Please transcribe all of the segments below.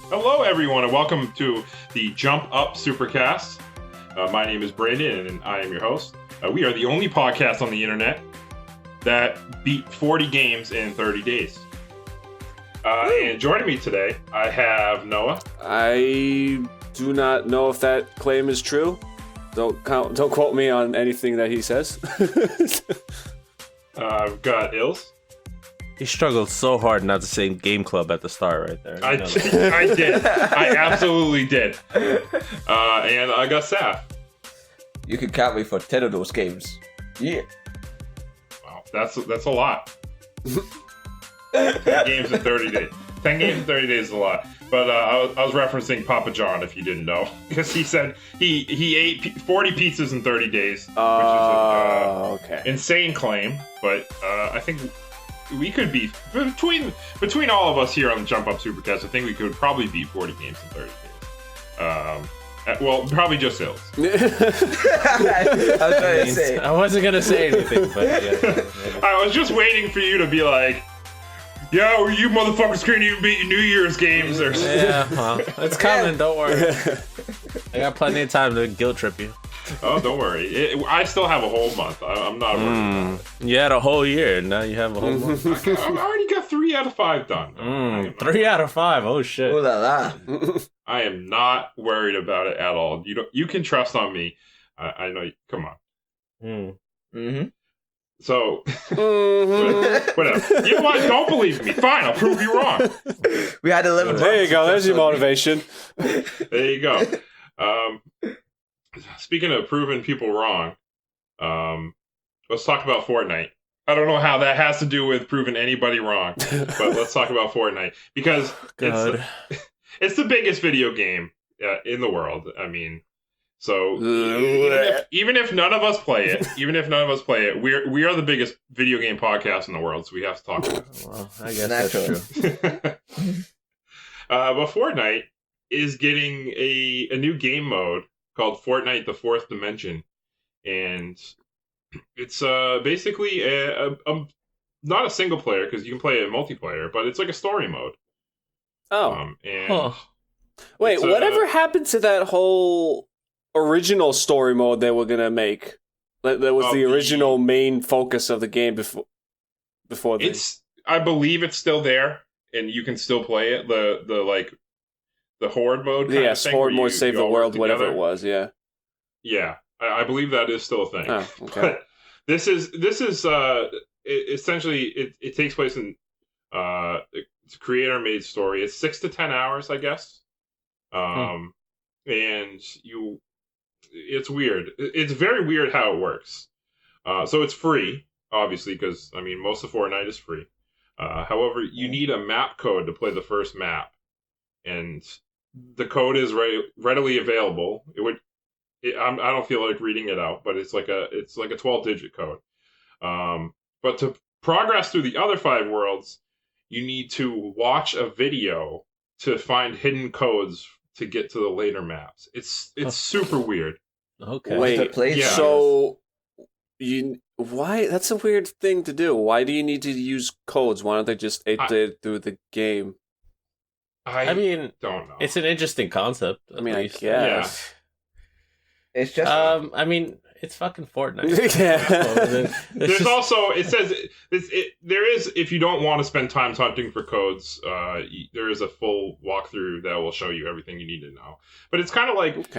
Hello, everyone, and welcome to the Jump Up Supercast. My name is Brandon, and I am your host. We are the only podcast on the internet that beat 40 games in 30 days. And joining me today, I have Noah. I do not know if that claim is true. Don't quote me on anything that he says. I've got Ilse. He struggled so hard not to say Game Club at the start right there. I did. I absolutely did. And I got Saf. You can count me for 10 of those games. Yeah. Wow, that's a lot. 10 games in 30 days. 10 games in 30 days is a lot. But I was referencing Papa John, if you didn't know. Because he said he ate 40 pizzas in 30 days. Which is an insane claim. But I think we could be, between all of us here on the Jump Up Supercast, I think we could probably beat 40 games in 30 days. Well, probably just Hills. I wasn't going to say anything, but yeah. I was just waiting for you to be like, yo, you motherfuckers couldn't even beat your New Year's games. Yeah, well, it's coming, don't worry. I got plenty of time to guilt trip you. Oh, don't worry. I still have a whole month. I'm not worried about it. You had a whole year, now you have a whole month. I've already got 3 out of 5 done. 3 out of 5, oh shit. Ooh la la. I am not worried about it at all. You can trust on me. I know. Come on. So, whatever. You know what? Don't believe me. Fine, I'll prove you wrong. We had 11. There you go. There's your motivation. There you go. Speaking of proving people wrong, let's talk about Fortnite. I don't know how that has to do with proving anybody wrong, but let's talk about Fortnite because it's the biggest video game in the world. I mean, so even if none of us play it, we are the biggest video game podcast in the world, so we have to talk about it. Well, I guess that's true. But Fortnite is getting a new game mode called Fortnite: The Fourth Dimension, and it's basically a not a single player because you can play it multiplayer, but it's like a story mode. Wait, whatever happened to that whole original story mode they were gonna make? That was the original main focus of the game before this. I believe it's still there, and you can still play it. The horde mode kind of thing. Horde mode, save the world, together. whatever it was, yeah. Yeah, I believe that is still a thing. Oh, okay. But this is essentially it takes place in it's a creator-made story. It's 6 to 10 hours, I guess. And it's weird. It's very weird how it works. So it's free, obviously, because I mean most of Fortnite is free. However, you need a map code to play the first map, and the code is readily available. I don't feel like reading it out, but it's like a 12-digit code. But to progress through the other 5 worlds, you need to watch a video to find hidden codes to get to the later maps. It's super weird. Okay. Wait, yeah. So why? That's a weird thing to do. Why do you need to use codes? Why don't they just update through the game? I mean, don't know. It's an interesting concept. I mean, least. I guess. Yeah. It's just. I mean, it's fucking Fortnite. Yeah. There's also it says there is, if you don't want to spend time hunting for codes, there is a full walkthrough that will show you everything you need to know. But it's kind of like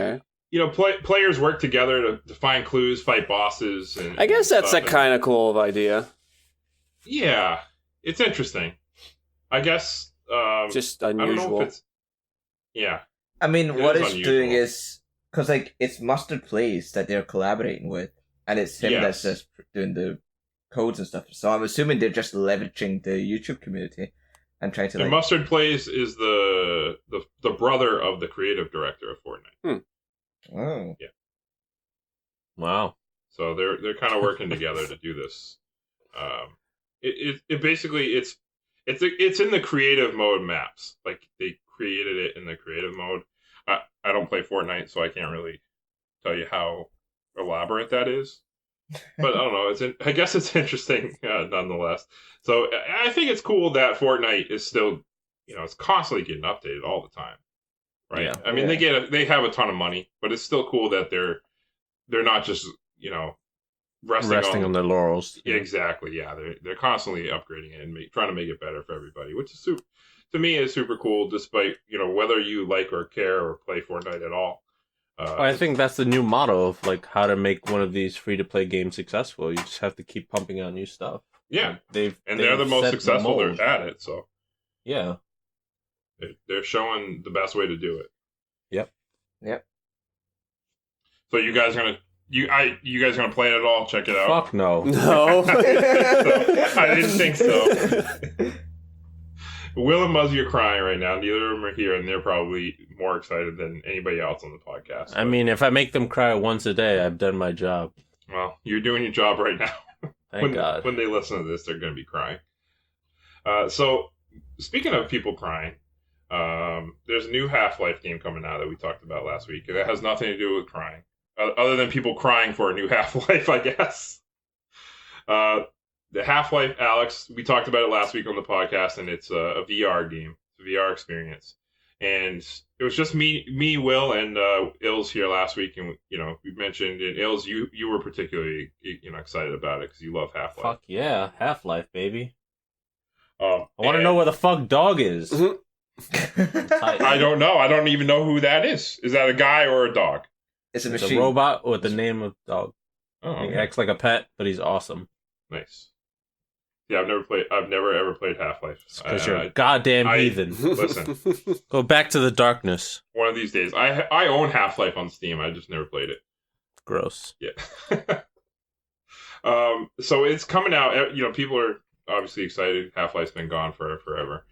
players work together to find clues, fight bosses, and I guess that's a kind of cool idea. Yeah, it's interesting. I guess. Just I unusual. don't know if it's. Yeah. I mean, what it's unusual. doing is because it's Mustard Plays that they're collaborating with, and it's him that's just doing the codes and stuff. So I'm assuming they're just leveraging the YouTube community and trying to. And Mustard Plays is the brother of the creative director of Fortnite. Oh. Yeah. Wow. So they're kind of working together to do this. It basically it's in the creative mode maps. Like they created it in the creative mode. I don't play Fortnite, so I can't really tell you how elaborate that is. But I don't know. I guess it's interesting nonetheless. So I think it's cool that Fortnite is still, it's constantly getting updated all the time, right? Yeah. I mean, they have a ton of money, but it's still cool that they're not just resting on their laurels. Yeah, exactly. Yeah, they're constantly upgrading it and trying to make it better for everybody, which is to me is super cool. Despite whether you like or care or play Fortnite at all. I think that's the new motto of like how to make one of these free to play games successful. You just have to keep pumping out new stuff. Yeah, they're the most successful. They're at it, so yeah, they're showing the best way to do it. Yep. So you guys are gonna play it at all? Check it out. Fuck no. No. I didn't think so. Will and Muzzy are crying right now. Neither of them are here, and they're probably more excited than anybody else on the podcast. I mean, if I make them cry once a day, I've done my job. Well, you're doing your job right now. Thank God. When they listen to this, they're going to be crying. So, speaking of people crying, there's a new Half-Life game coming out that we talked about last week, and it has nothing to do with crying, other than people crying for a new Half-Life, I guess. The Half-Life Alex, we talked about it last week on the podcast, and it's a VR game, a VR experience. And it was just me, Will, and Ills here last week, and we mentioned it. Ills, you were particularly excited about it because you love Half-Life. Fuck yeah, Half-Life, baby. I want to know where the fuck dog is. I don't know. I don't even know who that is. Is that a guy or a dog? It's a It's machine. a robot with the name of dog. Oh, He okay. acts like a pet, but he's awesome. Nice. Yeah, I've never ever played Half-Life. Because you're a goddamn heathen. Listen, Go back to the darkness. one of these days, I own Half-Life on Steam. I just never played it. Gross. Yeah. So it's coming out. People are obviously excited. Half-Life's been gone for forever.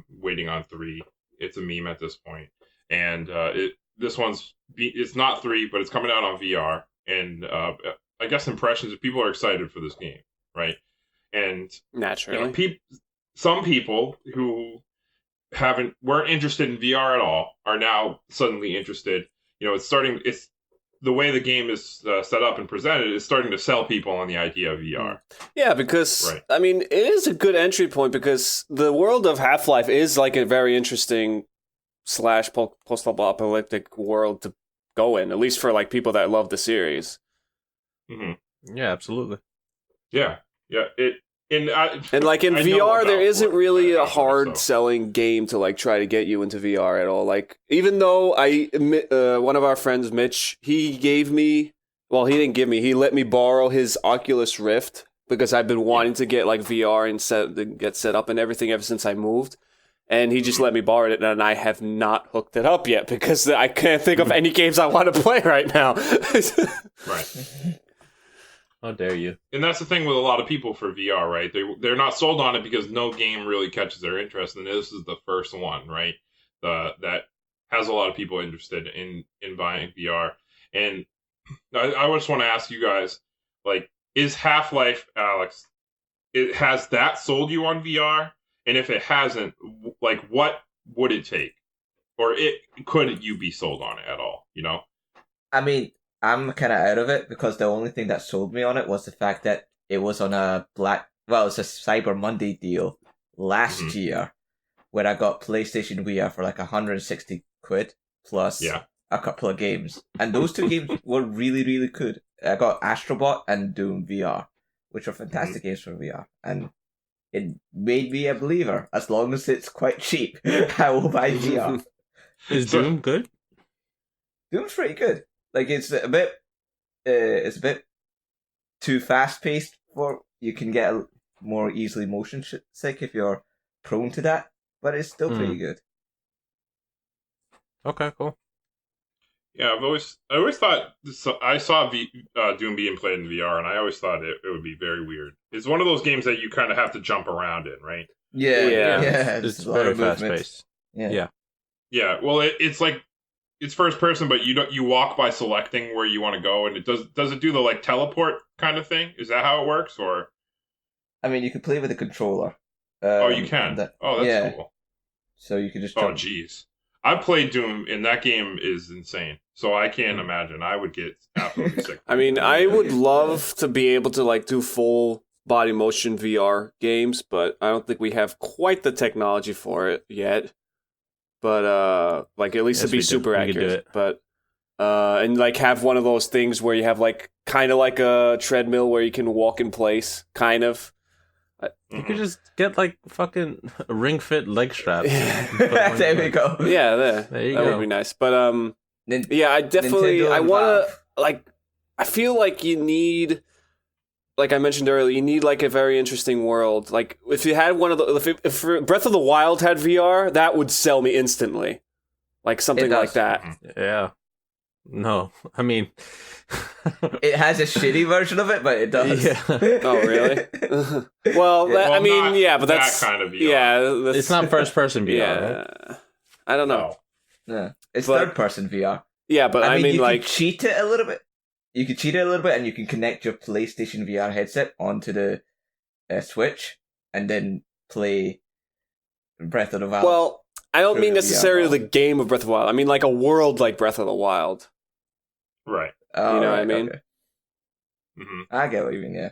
Waiting on 3. It's a meme at this point. And this one's it's not 3, but it's coming out on VR. And I guess impressions. People are excited for this game, right? And Naturally. Some people who weren't interested in VR at all are now suddenly interested. It's the way the game is set up and presented is starting to sell people on the idea of VR. Yeah, because Right. I mean, it is a good entry point because the world of Half-Life is like a very interesting / post-apocalyptic world to go in, at least for like people that love the series. Mm-hmm. Yeah, absolutely. Yeah. And like in I know VR, about there isn't Fortnite, really a so. hard-selling game to like try to get you into VR at all. Like, even though one of our friends, Mitch, he didn't give me, he let me borrow his Oculus Rift because I've been wanting to get like VR and get set up and everything ever since I moved. And he just let me borrow it, and I have not hooked it up yet because I can't think of any games I want to play right now. Right. How dare you? And that's the thing with a lot of people for VR, right? They're not sold on it because no game really catches their interest, and this is the first one, right? That has a lot of people interested in buying VR. And I just want to ask you guys, like, is Half-Life, Alex, has that sold you on VR? And if it hasn't, like, what would it take? Or couldn't you be sold on it at all, I mean, I'm kind of out of it because the only thing that sold me on it was the fact that it was on it's a Cyber Monday deal last year where I got PlayStation VR for like 160 quid plus a couple of games. And those 2 games were really, really good. I got Astrobot and Doom VR, which are fantastic games for VR. And it made me a believer. As long as it's quite cheap, I will buy VR. Is Doom good? Doom's pretty good. Like it's a bit too fast paced for you can get more easily motion sick if you're prone to that, but it's still pretty good. Okay, cool. Yeah, I always thought I saw Doom being played in VR, and I always thought it would be very weird. It's one of those games that you kind of have to jump around in, right? Yeah. It's very fast paced. Yeah. Yeah. Well, it's like it's first person, but you walk by selecting where you want to go, and it does it do the like teleport kind of thing? Is that how it works, or? I mean, you can play with a controller. You can. That's cool. So you can just. Oh, jeez. I played Doom, and that game is insane. So I can't imagine. I would get absolutely sick. I mean, I would love to be able to like do full body motion VR games, but I don't think we have quite the technology for it yet. But like at least Yes, to be we do. super We could do accurate. it. But and like have one of those things where you have like kind of like a treadmill where you can walk in place, kind of. You could just get like fucking ring fit leg straps. There we go. Yeah, There you that go. would be nice. But Nin- yeah, I definitely Nintendo I and want Valve. to like. I feel like you need, like I mentioned earlier, you need like a very interesting world. Like if you had one of the, if Breath of the Wild had VR, that would sell me instantly. Like something does. like that. Yeah. No, I mean, It has a shitty version of it, but it does. Yeah. Oh really? Well, Yeah. I mean, not yeah, but that that's kind of VR. yeah. That's, it's not first person VR. Right? Yeah, I don't know. No. Yeah. It's But- third person VR. Yeah, but I mean you like can cheat it a little bit. You can cheat it a little bit, and you can connect your PlayStation VR headset onto the Switch, and then play Breath of the Wild. well, I don't Through mean the VR necessarily world. the game of Breath of the Wild. I mean like a world like Breath of the Wild. Right. Oh, you know what I right, mean? okay. hmm I get what you mean. Yeah.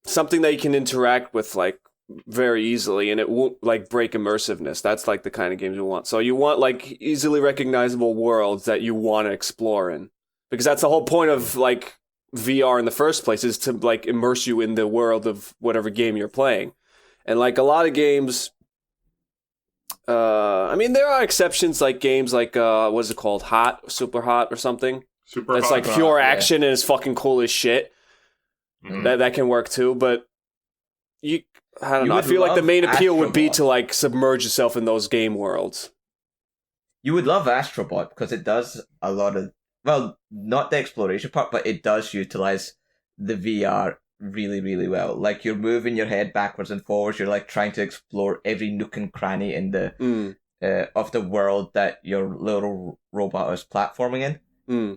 Something that you can interact with like very easily and it won't like break immersiveness. That's like the kind of games you want. So you want like easily recognizable worlds that you want to explore in. Because that's the whole point of like VR in the first place is to like immerse you in the world of whatever game you're playing. And like a lot of games I mean there are exceptions like games like what is it called? Hot, Super Hot or something. Super That's hot. like pure yeah. action and it's fucking cool as shit. Mhm. That can work too, but I don't You know. I would feel like the love main appeal would be Astrobot. to like submerge yourself in those game worlds. You would love Astrobot because it does a lot of, well, not the exploration part, but it does utilize the VR really, really well. Like you're moving your head backwards and forwards. You're like trying to explore every nook and cranny in the of the world that your little robot is platforming in.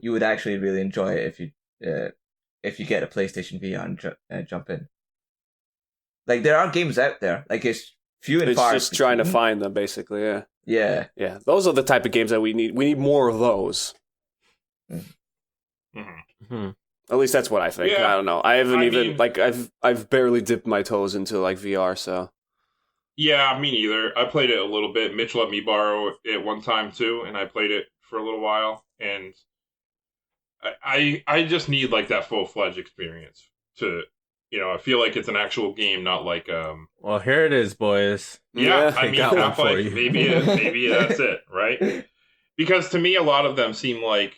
You would actually really enjoy it if you get a PlayStation VR and jump in. Like there are games out there, like it's few and It's far. just trying to between. find them, basically. Yeah, Yeah, yeah. Those are the type of games that we need. We need more of those. Hmm. At least that's what I think. Yeah. I don't know. I haven't I even mean- like I've barely dipped my toes into like VR. So Yeah, me neither. I played it a little bit. Mitch let me borrow it one time too, and I played it for a little while. And I just need like that full fledged experience to, I feel like it's an actual game, not like Well, here it is, boys. Yeah, I I mean, got one half for like you. maybe that's it, right? Because to me, a lot of them seem like,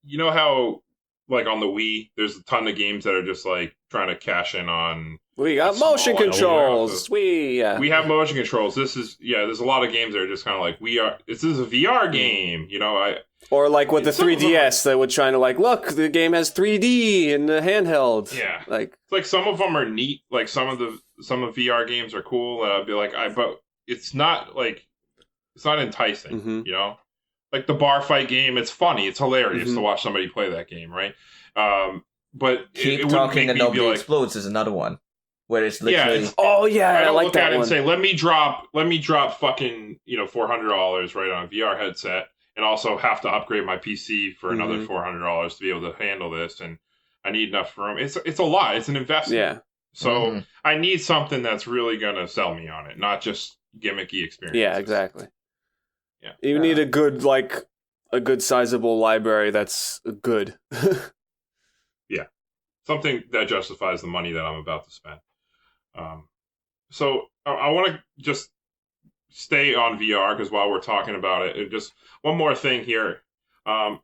you know how like on the Wii, there's a ton of games that are just like trying to cash in on. we got Small motion element controls. of- We We have motion controls. There's a lot of games that are just kind of like this is a VR game, or like with the Some of them 3DS, they were trying to like look, the game has 3D in the handheld. Yeah. like It's like some of them are neat. Like some of VR games are cool, and I'd be like, but it's not enticing, Mhm. Like the bar fight game, it's funny, it's hilarious Mhm. to watch somebody play that game, right? But keep it wouldn't talking make and me be nobody like, explodes is another one, where it's Yeah, literally it's- oh yeah, I I don't like look at that it one. and say, let me drop fucking $400 right on a VR headset, and also have to upgrade my PC for another Mhm. $400 to be able to handle this, and I need enough room. It's a lot. It's an investment. Yeah, So Mhm. I need something that's really gonna sell me on it, not just gimmicky experiences. yeah, exactly. Yeah. You need a good sizable library that's good. Something that justifies the money that I'm about to spend. So I want to just stay on VR because while we're talking about it, just one more thing here.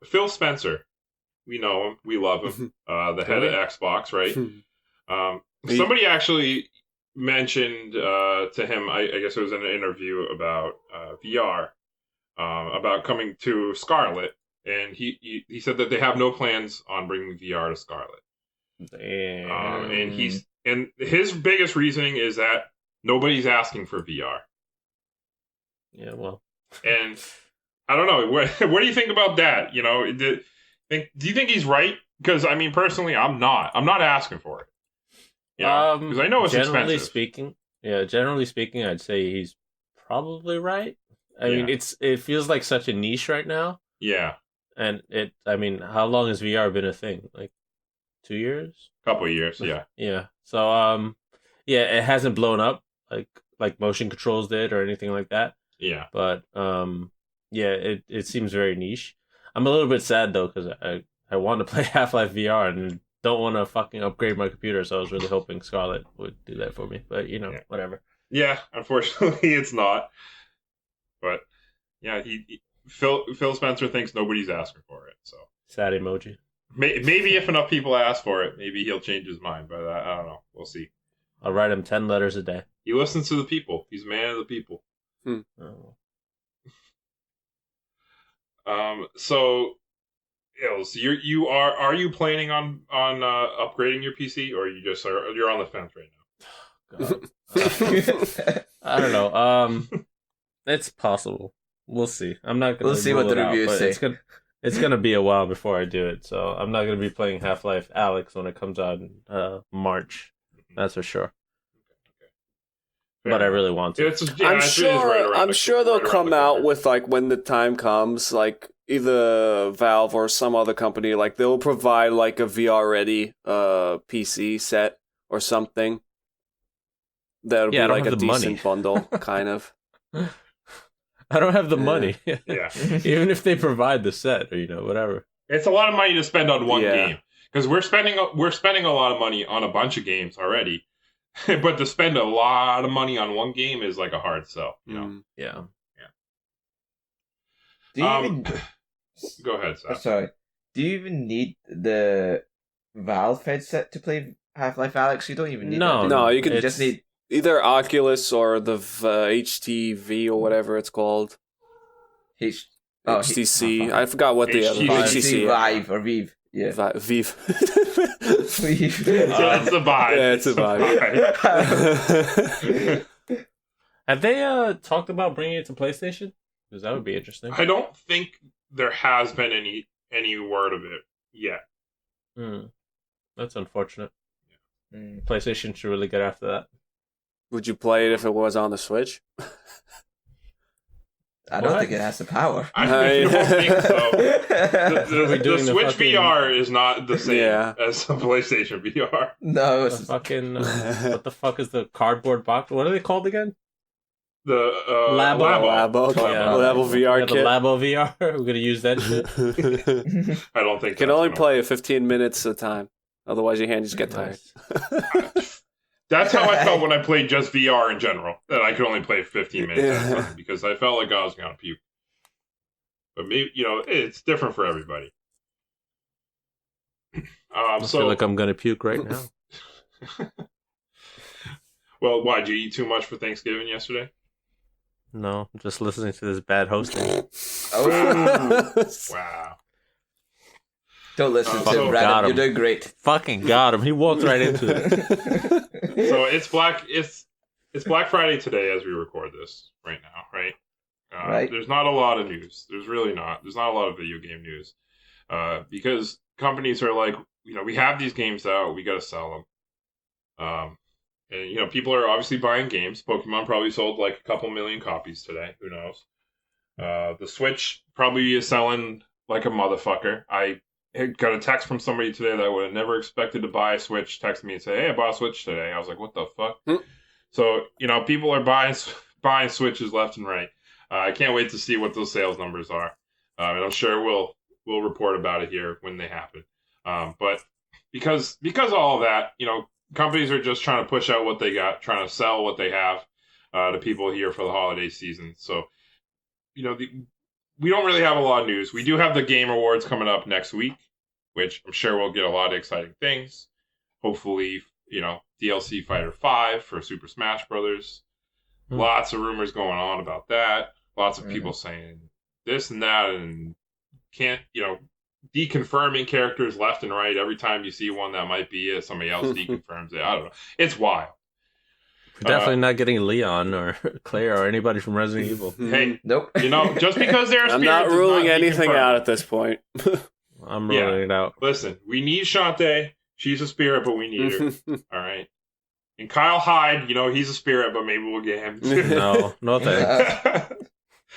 Phil Spencer, we know him, we love him, the head of Xbox, right? Somebody actually mentioned to him, I guess it was in an interview about VR, about coming to Scarlet, and he said that they have no plans on bringing VR to Scarlet. Damn. And his biggest reasoning is that nobody's asking for VR. Yeah, well. And I don't know. What do you think about that? Do you think he's right? Because I mean, personally, I'm not asking for it. Because I know it's generally expensive. Generally speaking, I'd say he's probably right. I mean, it feels like such a niche right now. Yeah, And how long has VR been a thing? Like 2 years? couple of years. Yeah. Yeah. So Yeah, it hasn't blown up like motion controls did or anything like that. Yeah. But yeah, it seems very niche. I'm a little bit sad though because I want to play Half-Life VR and don't want to fucking upgrade my computer. So I was really hoping Scarlett would do that for me. But whatever. Yeah, unfortunately, it's not. But yeah, Phil Spencer thinks nobody's asking for it. So Sad emoji. maybe if enough people ask for it, maybe he'll change his mind. But I don't know. We'll see. I'll write him 10 letters a day. He listens to the people. He's a man of the people. Oh. So, Ills, are you planning on upgrading your PC, or you're on the fence right now? God. I don't know. It's possible. We'll see. I'm not gonna. We'll see what the reviews say. It's gonna be a while before I do it, so I'm not gonna be playing Half-Life Alyx when it comes out in March. That's for sure. But I really want to. I'm sure they'll come out with like when the time comes, like either Valve or some other company, like they'll provide like a VR ready PC set or something. That'll be like a decent bundle, kind of. I don't have the money. Yeah. Even if they provide the set or whatever. It's a lot of money to spend on one game because we're spending a lot of money on a bunch of games already. But to spend a lot of money on one game is like a hard sell, Yeah. Do you even... Go ahead, Seth. Sorry. Do you even need the Valve headset to play Half-Life Alyx? You don't even need that. No, you can just need either Oculus or the HTV or whatever it's called. HTC. I forgot what the other HTC Vive or Vive. Yeah. Vive. It's a Vive. Yeah, it's a Vive. Have they talked about bringing it to PlayStation? Because that would be interesting. I don't think there has been any word of it yet. That's unfortunate. PlayStation should really get after that. Would you play it if it was on the Switch? I don't think it has the power. I don't think so. The Switch VR is not the same as the PlayStation VR. No, it's fucking. What the fuck is the cardboard box? What are they called again? The Labo VR kit. The Labo VR. We're gonna use that shit. I don't think you can only play 15 minutes at a time. Otherwise, your hands just get tired. That's how I felt when I played just VR in general. That I could only play 15 minutes at a time because I felt like I was gonna puke. But maybe it's different for everybody. I feel like I'm gonna puke right now. Well, why, did you eat too much for Thanksgiving yesterday? No, I'm just listening to this bad hosting. Wow. Don't listen to Brandon. You're doing great. Fucking got him. He walked right into it. So it's Black Friday today as we record this right now, right? Right. There's not a lot of news. There's really not. There's not a lot of video game news because companies are like, we have these games out, we got to sell them. And people are obviously buying games. Pokemon probably sold like a couple million copies today. Who knows? The Switch probably is selling like a motherfucker. I got a text from somebody today that I would have never expected to buy a Switch. Texted me and say, "Hey, I bought a Switch today." I was like, "What the fuck?" So people are buying Switches left and right. I can't wait to see what those sales numbers are, and I'm sure we'll report about it here when they happen. But because of all of that, companies are just trying to push out what they got, trying to sell what they have to people here for the holiday season. So, we don't really have a lot of news. We do have the Game Awards coming up next week, which I'm sure we'll get a lot of exciting things. Hopefully, DLC Fighter 5 for Super Smash Brothers. Lots of rumors going on about that. Lots of people saying this and that and deconfirming characters left and right. Every time you see one that might be it, somebody else deconfirms it. I don't know. It's wild. We're definitely not getting Leon or Claire or anybody from Resident Evil. Hey, nope. Just because they're I'm not ruling anything out at this point. I'm ruling it out. Listen, we need Shantae. She's a spirit, but we need her. All right. And Kyle Hyde, he's a spirit, but maybe we'll get him too. No thanks.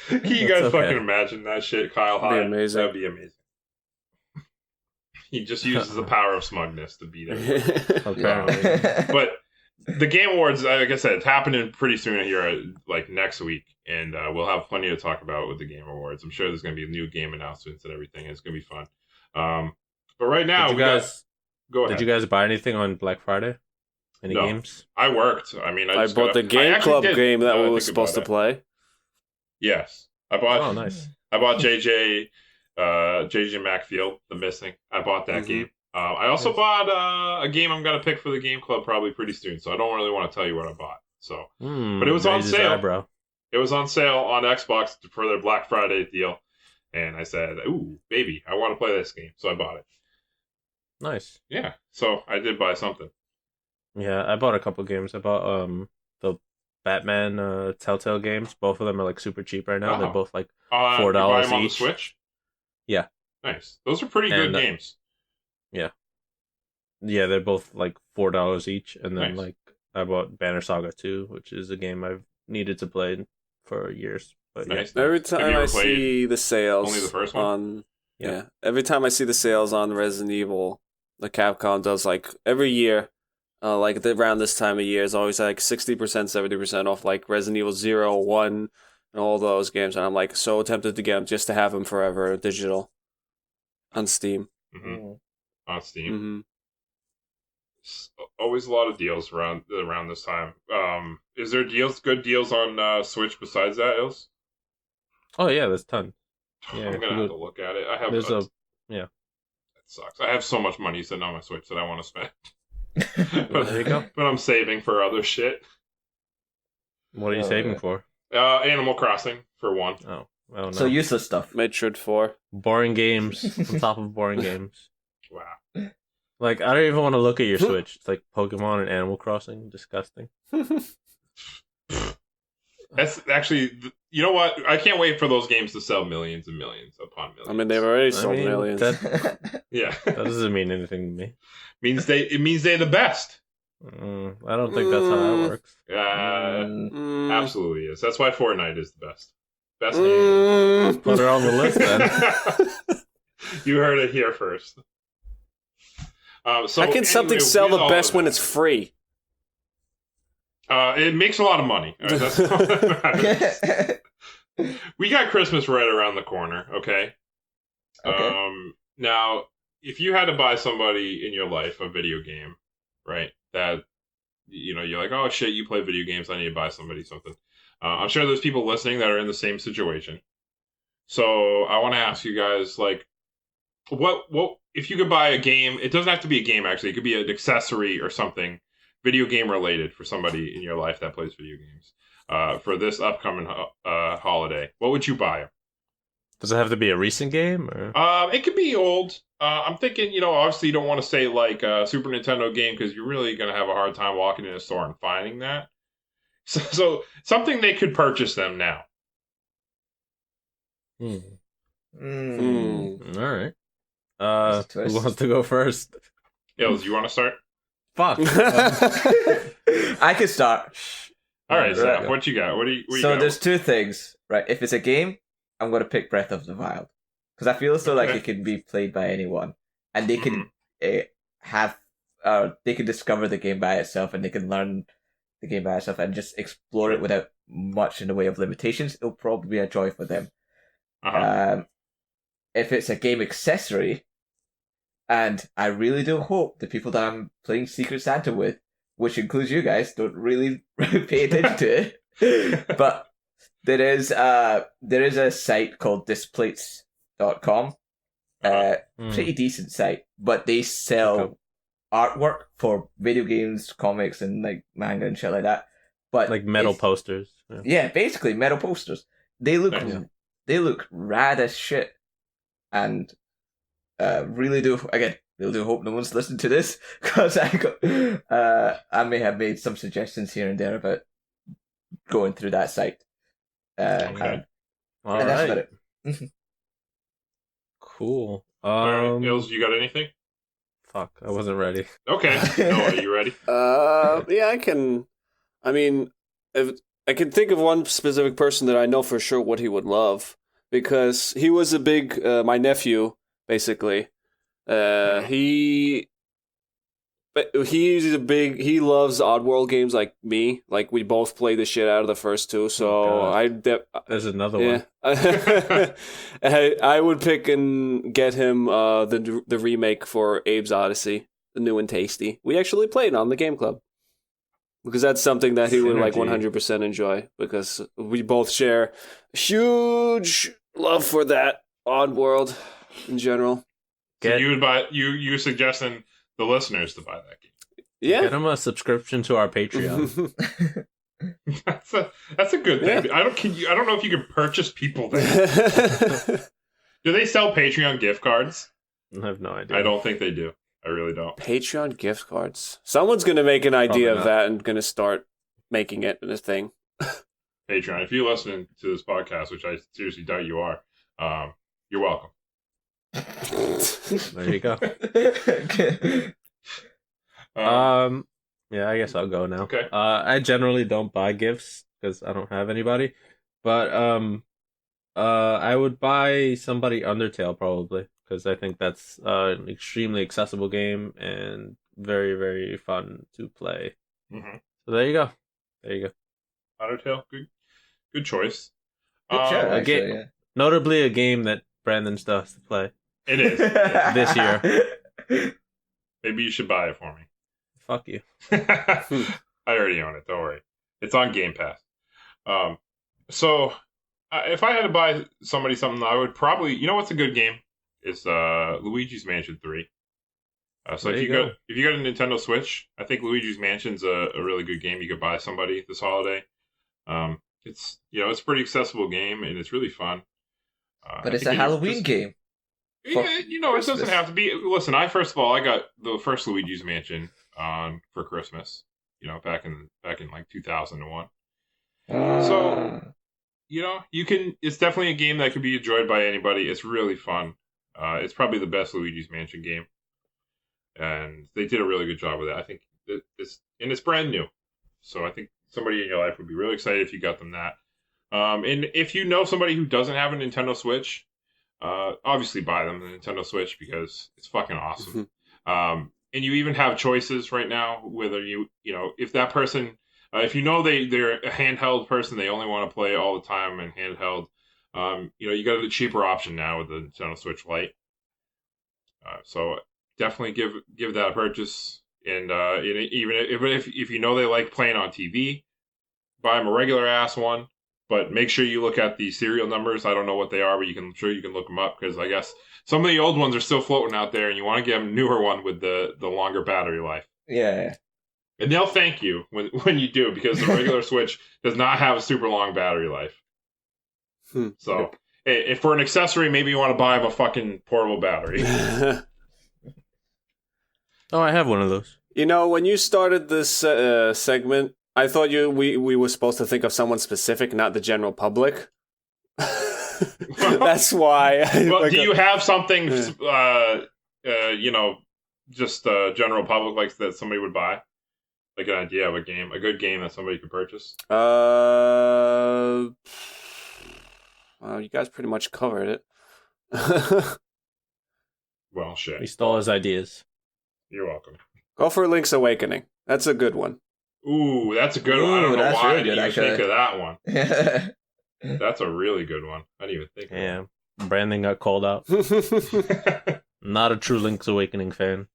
Can you guys fucking imagine that shit, Kyle Hyde? That'd be amazing. That'd be amazing. He just uses the power of smugness to beat everyone. Apparently. But The Game Awards, like I said, it's happening pretty soon here, like next week, and we'll have plenty to talk about with the Game Awards. I'm sure there's going to be new game announcements and everything. It's going to be fun. But right now, go ahead. Did you guys buy anything on Black Friday? Any games? I worked. I mean, I bought the Game Club game that we were supposed to play. Yes, I bought. Oh, nice. I bought JJ Macfield, The Missing. I bought that game. I also bought a game I'm gonna pick for the Game Club probably pretty soon. So I don't really want to tell you what I bought. So, but it was on sale. Bro. It was on sale on Xbox for their Black Friday deal, and I said, "Ooh, baby, I want to play this game." So I bought it. Nice. Yeah. So I did buy something. Yeah, I bought a couple games. I bought the Batman Telltale games. Both of them are like super cheap right now. Oh. They're both like $4 $4 on the each. Switch. Yeah. Nice. Those are pretty good games. Yeah, they're both like $4 each. And then Nice. like I bought Banner Saga 2, which is a game I've needed to play for years. But Nice. Every Have you time ever I played see the sales only the first one? on Yeah. every time I see the sales on Resident Evil, the Capcom does like every year, like around this time of year is always like 60%, 70% off like Resident Evil 0, 1, and all those games, and I'm like so tempted to get them just to have them forever digital on Steam. Mm-hmm. On Steam. Mm-hmm. Always a lot of deals around this time. Is there good deals on Switch besides that, Ilse? oh yeah, there's tons. Yeah, I'm gonna have to look at it. I have. There's That sucks. I have so much money sitting on my Switch that I want to spend. But, there you go. But I'm saving for other shit. What are you saving for? Animal Crossing for one. Oh, I don't know. So useless stuff. Metroid 4. Boring games on top of boring games. Wow. Like I don't even want to look at your Switch. It's like Pokemon and Animal Crossing. Disgusting. That's actually, you know what? I can't wait for those games to sell millions and millions upon millions. I mean, they've already sold millions. Yeah, That doesn't mean anything to me. it means they're the best. I don't think that's how that works. Absolutely is. That's why Fortnite is the best. Best name. Put it on the list then. You heard it here first. So How can something sell with the all best of when that, it's free? It makes a lot of money. All right, that's all that matters. We got Christmas right around the corner. Okay. Now, if you had to buy somebody in your life a video game, right? That you're like, oh shit, you play video games. I need to buy somebody something. I'm sure there's people listening that are in the same situation. So I want to ask you guys, like, what if you could buy a game? It doesn't have to be a game, actually. It could be an accessory or something, video game related, for somebody in your life that plays video games. For this upcoming holiday, what would you buy them? Does it have to be a recent game? Or? It could be old. I'm thinking, obviously you don't want to say like a Super Nintendo game because you're really going to have a hard time walking in a store and finding that. So something they could purchase them now. All right. Twist. Who wants to go first? Ills, you want to start? Fuck. I can start. All right, Zach, Right. what you got? What do you So got? there's two things, right? If it's a game, I'm gonna pick Breath of the Wild because I feel as though like Okay. it can be played by anyone, and they can they can discover the game by itself, and they can learn the game by itself, and just explore it without much in the way of limitations. It'll probably be a joy for them. Uh-huh. If it's a game accessory, and I really do hope the people that I'm playing Secret Santa with, which includes you guys, don't really pay attention to it. But there is a site called displates.com. Pretty decent site, but they sell artwork for video games, comics, and like manga and shit like that. But like metal posters. yeah, basically metal posters. They look rad as shit, and really do hope no one's listened to this because I may have made some suggestions here and there about going through that site. Okay. All and that's right. about it. Cool. All right, Ills, you got anything? Fuck, I wasn't ready. Okay. Noah, are you ready? Yeah, I can. I mean, if I can think of one specific person that I know for sure what he would love because he was a big my nephew basically. He But he loves Oddworld games like me. Like, we both play the shit out of the first two, so there's another one. I would pick and get him the remake for Abe's Odyssey, the new and tasty. We actually played on the Game Club. Because that's something that he would like 100% enjoy, because we both share huge love for that Oddworld in general. So you would buy you suggesting the listeners to buy that game? Yeah, get him a subscription to our Patreon. that's a good thing. Yeah. I don't know if you can purchase people there. Do they sell Patreon gift cards? I have no idea. I don't think they do. I really don't. Patreon gift cards. Someone's gonna make an idea of that and gonna start making it a thing. Patreon. If you're listening to this podcast, which I seriously doubt you are, you're welcome. There you go. Yeah, I guess I'll go now. Okay. I generally don't buy gifts because I don't have anybody, but I would buy somebody Undertale probably, because I think that's an extremely accessible game and very, very fun to play. Mm-hmm. So there you go. Undertale, good choice. Notably a game that Brandon still has to play. It is. This year. Maybe you should buy it for me. Fuck you. I already own it, don't worry. It's on Game Pass. So if I had to buy somebody something, I would probably, you know what's a good game? Is Luigi's Mansion 3. So if you got a Nintendo Switch, I think Luigi's Mansion's a really good game you could buy somebody this holiday. It's it's a pretty accessible game and it's really fun. But it's a Halloween game. Yeah, it doesn't have to be. Listen, I got the first Luigi's Mansion for Christmas. Back in like 2001. So you can. It's definitely a game that can be enjoyed by anybody. It's really fun. It's probably the best Luigi's Mansion game, and they did a really good job with it. I think it's brand new, so I think somebody in your life would be really excited if you got them that. And if you know somebody who doesn't have a Nintendo Switch, obviously buy them the Nintendo Switch because it's fucking awesome. And you even have choices right now whether if that person, if they're a handheld person, they only want to play all the time in handheld. You got a cheaper option now with the Nintendo Switch Lite. So definitely give that a purchase. And even if you know they like playing on TV, buy them a regular ass one. But make sure you look at the serial numbers. I don't know what they are, but you can look them up, because I guess some of the old ones are still floating out there, and you want to get a newer one with the longer battery life. Yeah. And they'll thank you when you do, because the regular Switch does not have a super long battery life. So, if for an accessory, maybe you want to buy them a fucking portable battery. Oh, I have one of those. When you started this segment, I thought we were supposed to think of someone specific, not the general public. That's why. Well, do you have something, just general public, like that somebody would buy? Like an idea of a good game that somebody could purchase? Well, you guys pretty much covered it. Well, shit. We stole his ideas. You're welcome. Go for Link's Awakening. That's a good one. Ooh, that's a good one. I don't know why really I didn't think of that one. That's a really good one. I didn't even think of that. Brandon got called out. Not a true Link's Awakening fan.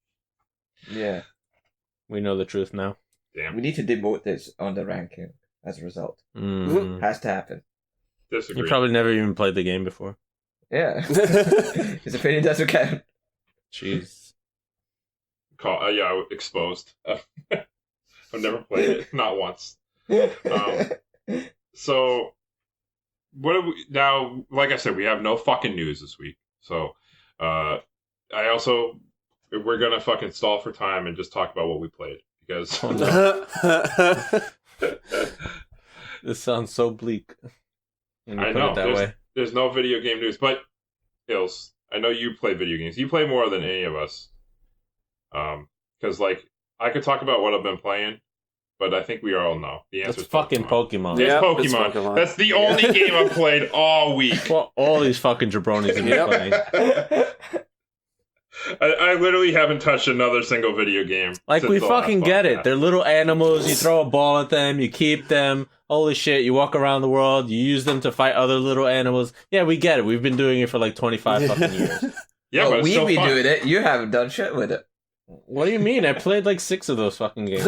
Yeah. We know the truth now. Damn. We need to demote this on the ranking as a result. Has to happen. Disagree. You probably never even played the game before. Yeah. His opinion doesn't count. Jeez. Exposed. I've never played it, not once. So, what do we now? Like I said, we have no fucking news this week. So, we're gonna fucking stall for time and just talk about what we played, because this sounds so bleak. I know. There's no video game news, but Hills, I know you play video games. You play more than any of us. Because I could talk about what I've been playing, but I think we all know the answer. It's fucking Pokemon. It's Pokemon. That's the only game I've played all week. Well, all these fucking jabronis have been playing. I literally haven't touched another single video game. Like, since we the last fucking get it. podcast. They're little animals. You throw a ball at them. You keep them. Holy shit. You walk around the world. You use them to fight other little animals. Yeah, we get it. We've been doing it for like 25 fucking years. Yeah, but it's we've still been fun. doing it. You haven't done shit with it. What do you mean? I played like 6 of those fucking games.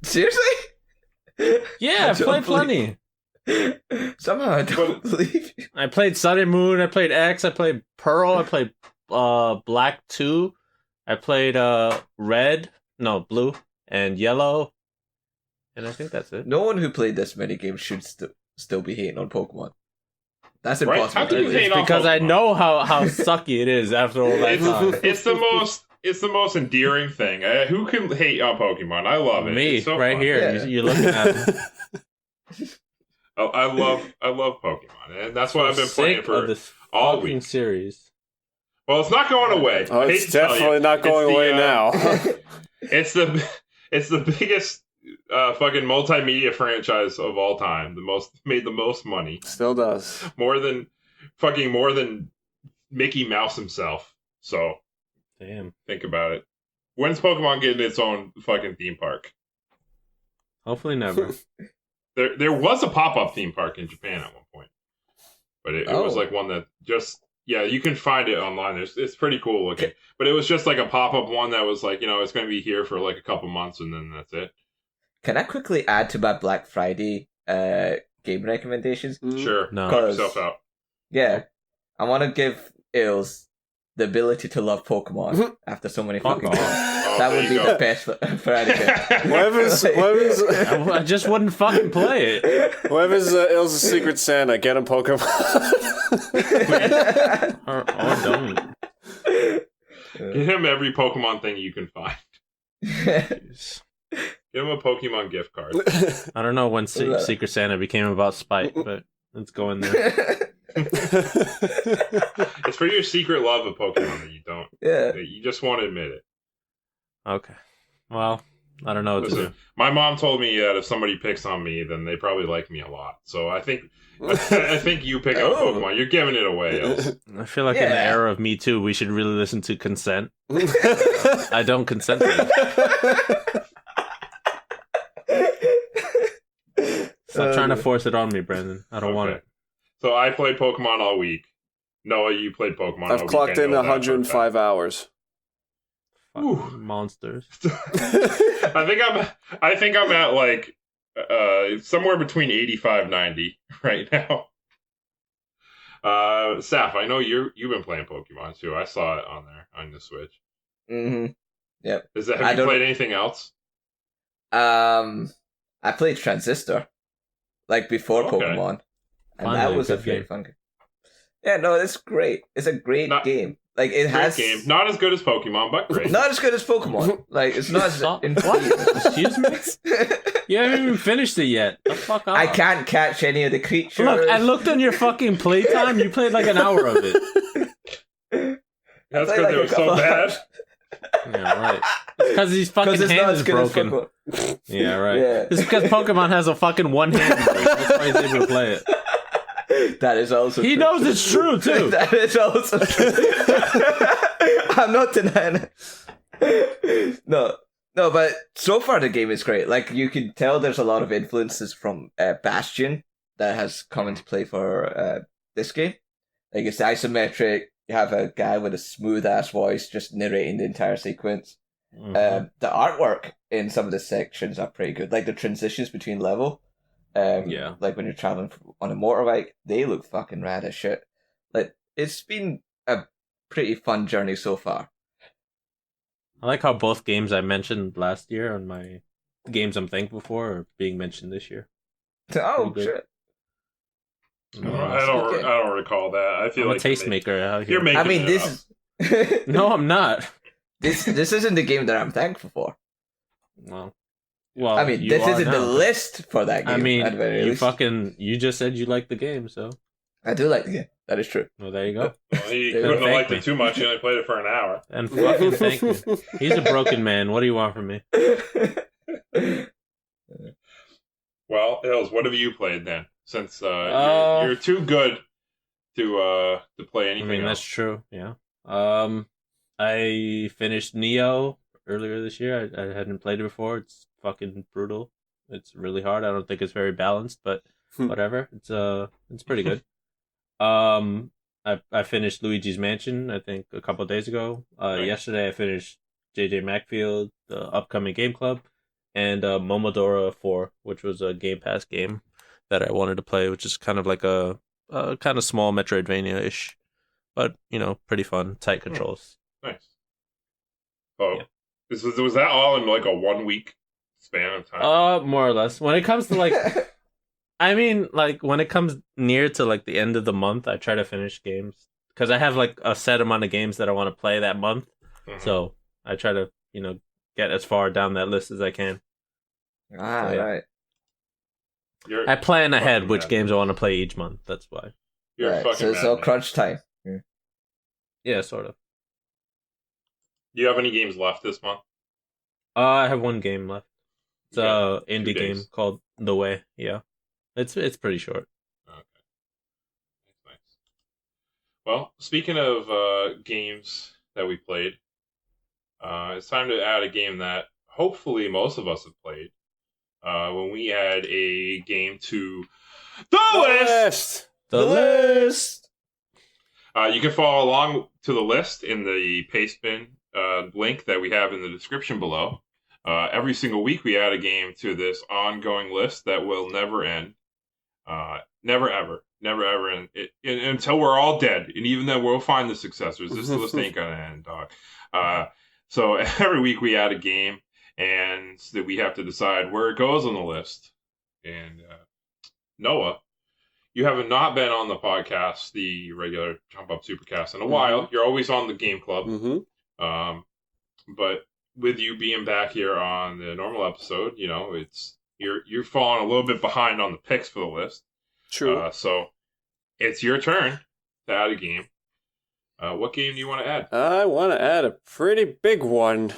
Seriously? Yeah, I I've don't played believe- plenty. Somehow I don't believe you. I played Sun and Moon. I played X. I played Pearl. I played Black 2. I played Blue and Yellow. And I think that's it. No one who played this many games should still be hating on Pokemon. That's Right? impossible. How can you to do. hate on Because I Pokemon? know how sucky it is after all that time. It's the most endearing thing. Who can hate on Pokemon? I love it. Me, It's so right fun. here. Yeah. You're looking at me. I love Pokemon, and that's what I've been playing Sake for of this all fucking week. series. Well, it's not going away. Oh, I hate it's to tell you. definitely not going It's the, away now. It's the biggest fucking multimedia franchise of all time. Made the most money, Still does. more than Mickey Mouse himself. So Damn. think about it. When's Pokemon getting its own fucking theme park? Hopefully never. There was a pop-up theme park in Japan at one point, but it was Oh. like one that just you can find it online. It's pretty cool looking, but it was just like a pop-up one that was like it's going to be here for like a couple months and then that's it. Can I quickly add to my Black Friday game recommendations? Mm. Sure, No. knock yourself out. Yeah. I want to give Ills the ability to love Pokemon after so many Fuck fucking off. games. Oh, That there would be you go. the best Friday gift. Whoever's I just wouldn't fucking play it. whoever's Il's Secret Santa, get him Pokemon. Or don't. Get him every Pokemon thing you can find. Jeez. Give him a Pokemon gift card. I don't know when Secret Santa became about spite, but let's go in there. It's for your secret love of Pokemon Yeah. that you just won't admit it. Okay. Well, I don't know what to Listen, do. my mom told me that if somebody picks on me, then they probably like me a lot. So I think you pick up Oh. Pokemon. You're giving it away. Els. I feel like in the Yeah. era of Me Too, we should really listen to consent. I don't consent to that. Stop trying to force it on me, Brandon. I don't want Okay. it. So I played Pokemon all week. Noah, you played Pokemon all I've week. clocked I in know that for a 105 hours. Fucking Ooh. monsters. fact. I think I'm at like somewhere between 85-90 right now. Saf, I know you've been playing Pokemon too. I saw it on there on the Switch. hmm Have I you don't- played anything else? I played Transistor, like before Okay. Pokemon, and Finally, that was a good very game. fun game. Yeah, no, it's great. It's a great Not- game. Like it Great has game. Not as good as Pokemon, but great. not as good as Pokemon. Like it's not as Stop. influential. Excuse me? You haven't even finished it yet. The fuck up. I can't catch any of the creatures. Look, I looked on your fucking playtime. You played like an hour of it. That's I because played like it a was so couple bad. hours. Yeah, right. Because his fucking 'Cause it's hand not is as good as broken. Pokemon. Yeah, right. Yeah. It's because Pokemon has a fucking one hand. That's why he's able to play it. That is also He true. knows it's true too. That is also true. I'm not denying it. No, but so far the game is great. Like you can tell, there's a lot of influences from Bastion that has come into play for this game. Like it's isometric. You have a guy with a smooth ass voice just narrating the entire sequence. Mhm. The artwork in some of the sections are pretty good. Like the transitions between level. Yeah. Like when you're traveling on a motorbike, they look fucking rad as shit. Like it's been a pretty fun journey so far. I like how both games I mentioned last year on my games I'm thankful for are being mentioned this year. Oh Pretty good. shit! I don't recall that. I feel I'm a like you're tastemaker out You're here. making I mean, it this up. is No, I'm not. this isn't the game that I'm thankful for. Well, I mean, you this are isn't the now. list for that game. I mean, at the very you least. you just said you liked the game, so I do like the game. That is true. well, there you go. Well, he Then couldn't have thank liked me. it too much. He only played it for an hour. And fucking thank me. He's a broken man. What do you want from me? Well, Hills, what have you played then? Since you're too good to play I anything mean, that's else. true. Yeah. I finished Neo earlier this year. I hadn't played it before. It's fucking brutal. It's really hard. I don't think it's very balanced, but whatever. It's pretty good. I finished Luigi's Mansion, I think a couple of days ago. Nice. Yesterday I finished JJ Macfield, the upcoming Game Club, and Momodora 4, which was a Game Pass game that I wanted to play, which is kind of like a kind of small Metroidvania-ish, but pretty fun, tight controls. Nice. Oh, Yeah. Was that all in like a 1 week span of time? More or less. When it comes to like, I mean, like when it comes near to like the end of the month, I try to finish games because I have like a set amount of games that I want to play that month. Mhm. So I try to, get as far down that list as I can. Ah, So, yeah. right. You're, I plan ahead fucking which mad. games I want to play each month. That's why. you're Right. fucking So it's mad, all man. crunch time. Yeah, sort of. Do you have any games left this month? I have one game left. It's Yeah, a indie 2 days. game called The Way. Yeah, it's pretty short. Okay. Nice. Well, speaking of games that we played, it's time to add a game that hopefully most of us have played. When we add a game to the list. The list. You can follow along to the list in the Pastebin link that we have in the description below. Every single week we add a game to this ongoing list that will never end. Never ever end until we're all dead. And even then we'll find the successors. This list ain't gonna end, dog. So every week we add a game and that we have to decide where it goes on the list. And Noah, you have not been on the podcast, the regular Jump Up Supercast, in a while. You're always on the Game Club. Mm-hmm. But with you being back here on the normal episode, it's you're falling a little bit behind on the picks for the list. True. So it's your turn to add a game. What game do you want to add? I want to add a pretty big one.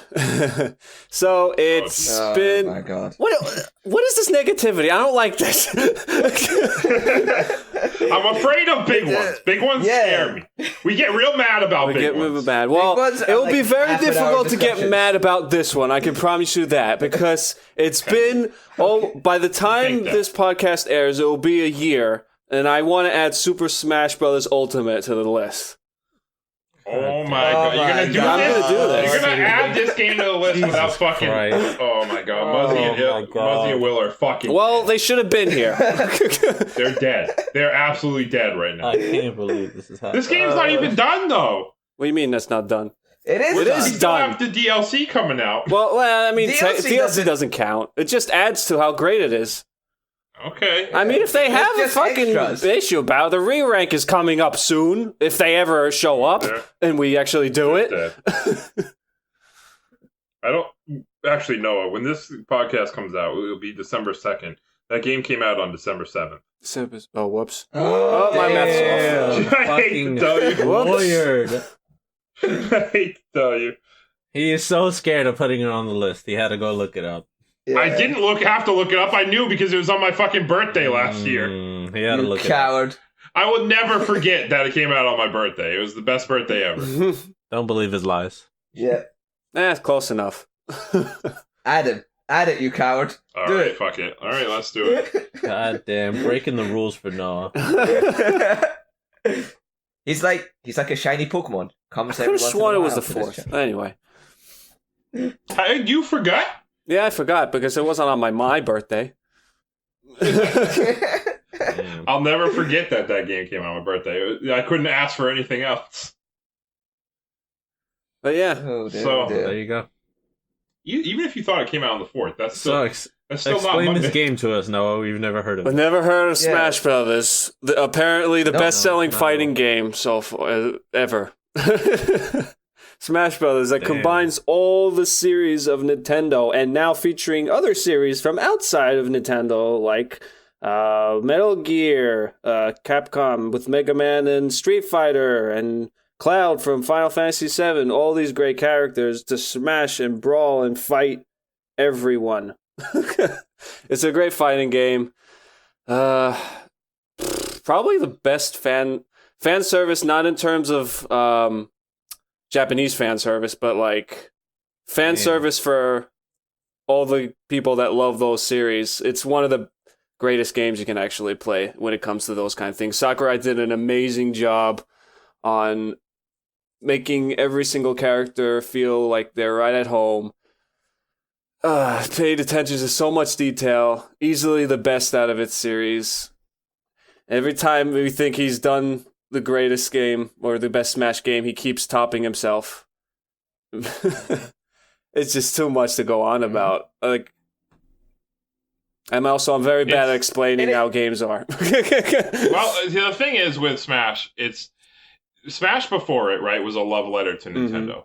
So it's Oh been. my god. What is this negativity? I don't like this. I'm afraid of big ones. Big ones scare me. We get real mad about We big get ones. mad. Well, ones are it will be like very half an hour difficult to get discussions. mad about this one. I can promise you that because it's been by the time Think that. this podcast airs, it will be a year, and I want to add Super Smash Bros. Ultimate to the list. Oh my god! You're gonna do God. this? I'm gonna do this. You're gonna add this game to the list Jesus without fucking. Christ. Oh my god! Muzzy Oh my and God. Muzzy and Will are fucking. Well, they should have been here. They're dead. They're absolutely dead right now. I can't believe this is happening. This game's not even done though. What do you mean that's not done? It is. It done. is We still done. have the DLC coming out. Well, I mean, DLC doesn't count. It just adds to how great it is. Okay. I mean, if they It's have a just fucking extras. issue about it, the re-rank is coming up soon. If they ever show up They're- and we actually do it. Dead. I don't actually know. When this podcast comes out, it will be December 2nd. That game came out on December 7th. Oh, whoops. Oh, my math's off. I hate to tell you. Whoops. Lawyered. I hate to tell you. He is so scared of putting it on the list. He had to go look it up. Yeah. I didn't have to look it up. I knew because it was on my fucking birthday last year. He had to You look it up. coward. I will never forget that it came out on my birthday. It was the best birthday ever. Don't believe his lies. Yeah. That's close enough. Add it. Add it, you coward. All Do right, it. fuck it. All right, let's do it. God damn, breaking the rules for Noah. He's like a shiny Pokemon. Comes I could every have once in sworn a it was while the to this 4th. channel. Anyway. Hey, you forgot? Yeah, I forgot because it wasn't on my birthday. Damn. I'll never forget that game came out on my birthday. I couldn't ask for anything else. But yeah. Oh, dear, So- dear. There you go. Even if you thought it came out on the 4th, that's So still, that's still not explain Monday. this game to us, Noah. We've never heard of I've it. never heard of Yeah. Smash Brothers. Apparently the No, best-selling no. fighting game so far ever. Smash Brothers that Damn. combines all the series of Nintendo and now featuring other series from outside of Nintendo like Metal Gear, Capcom with Mega Man and Street Fighter, and Cloud from Final Fantasy VII. All these great characters to smash and brawl and fight everyone. It's a great fighting game. Probably the best fan service, not in terms of Japanese fan service, but like fan service for all the people that love those series. It's one of the greatest games you can actually play when it comes to those kind of things. Sakurai did an amazing job on making every single character feel like they're right at home. Paid attention to so much detail. Easily the best out of its series. Every time we think he's done the greatest game or the best Smash game, he keeps topping himself. It's just too much to go on about. Like, I'm very bad at explaining how games are. Well, the thing is with Smash, it's Smash before it, right, was a love letter to Nintendo.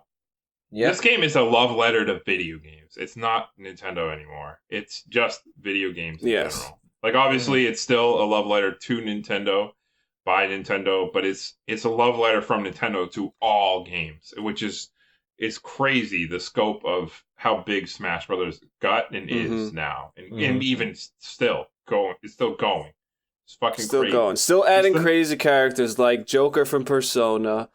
Yep. This game is a love letter to video games. It's not Nintendo anymore. It's just video games in general. Like, obviously, it's still a love letter to Nintendo by Nintendo, but it's a love letter from Nintendo to all games, which is crazy, the scope of how big Smash Brothers got and is now, and even still going. It's still going. It's fucking still crazy. Going. Still adding crazy characters like Joker from Persona,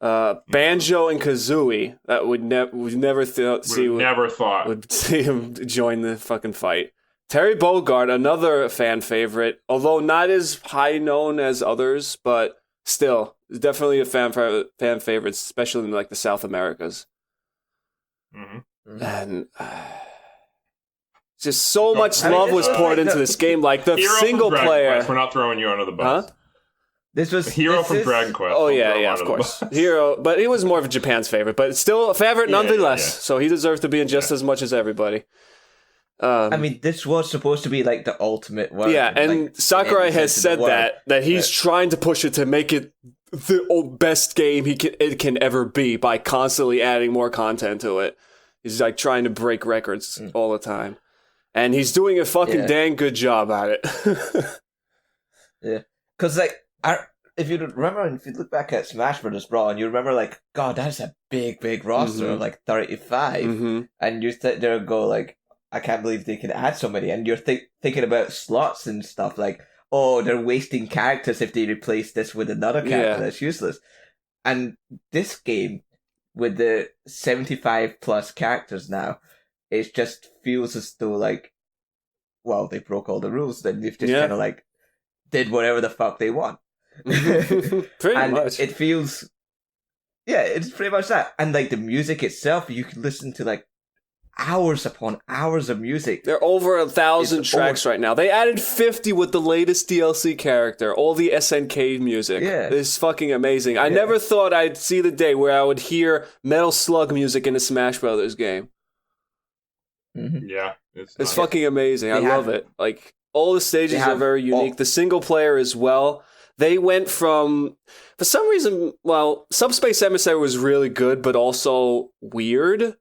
Banjo and Kazooie. That would never see him join the fucking fight. Terry Bogard, another fan favorite, although not as high known as others, but still definitely a fan favorite, especially in like the South Americas. And just so much love was poured into this game. Like the Hero single from Dragon player. Quest. We're not throwing you under the bus. Huh? This was Hero from Dragon Quest. Oh yeah, of course. Hero, but he was more of Japan's favorite, but still a favorite nonetheless. Yeah. So he deserves to be in just as much as everybody. I mean, this was supposed to be like the ultimate one. Yeah, and like, Sakurai has said that he's trying to push it to make it the best game it can ever be by constantly adding more content to it. He's like trying to break records all the time, and he's doing a fucking dang good job at it. Yeah, because like if you remember, if you look back at Smash Bros. Brawl, and you remember like, God, that's a big roster of like 35, and you sit there and go like, I can't believe they can add so many. And you're thinking about slots and stuff like, oh, they're wasting characters if they replace this with another character that's useless. And this game, with the 75 plus characters now, it just feels as though like, well, they broke all the rules. Then they've just kind of like did whatever the fuck they want. Pretty much. It feels, it's pretty much that. And like the music itself, you can listen to like hours upon hours of music. There are over 1,000 tracks right now. They added 50 with the latest DLC character. All the SNK music. Yeah. It's fucking amazing. I never thought I'd see the day where I would hear Metal Slug music in a Smash Brothers game. Yeah. It's fucking amazing. I love it. Like, all the stages are very unique. The single player as well. They went from, for some reason, Subspace Emissary was really good, but also weird.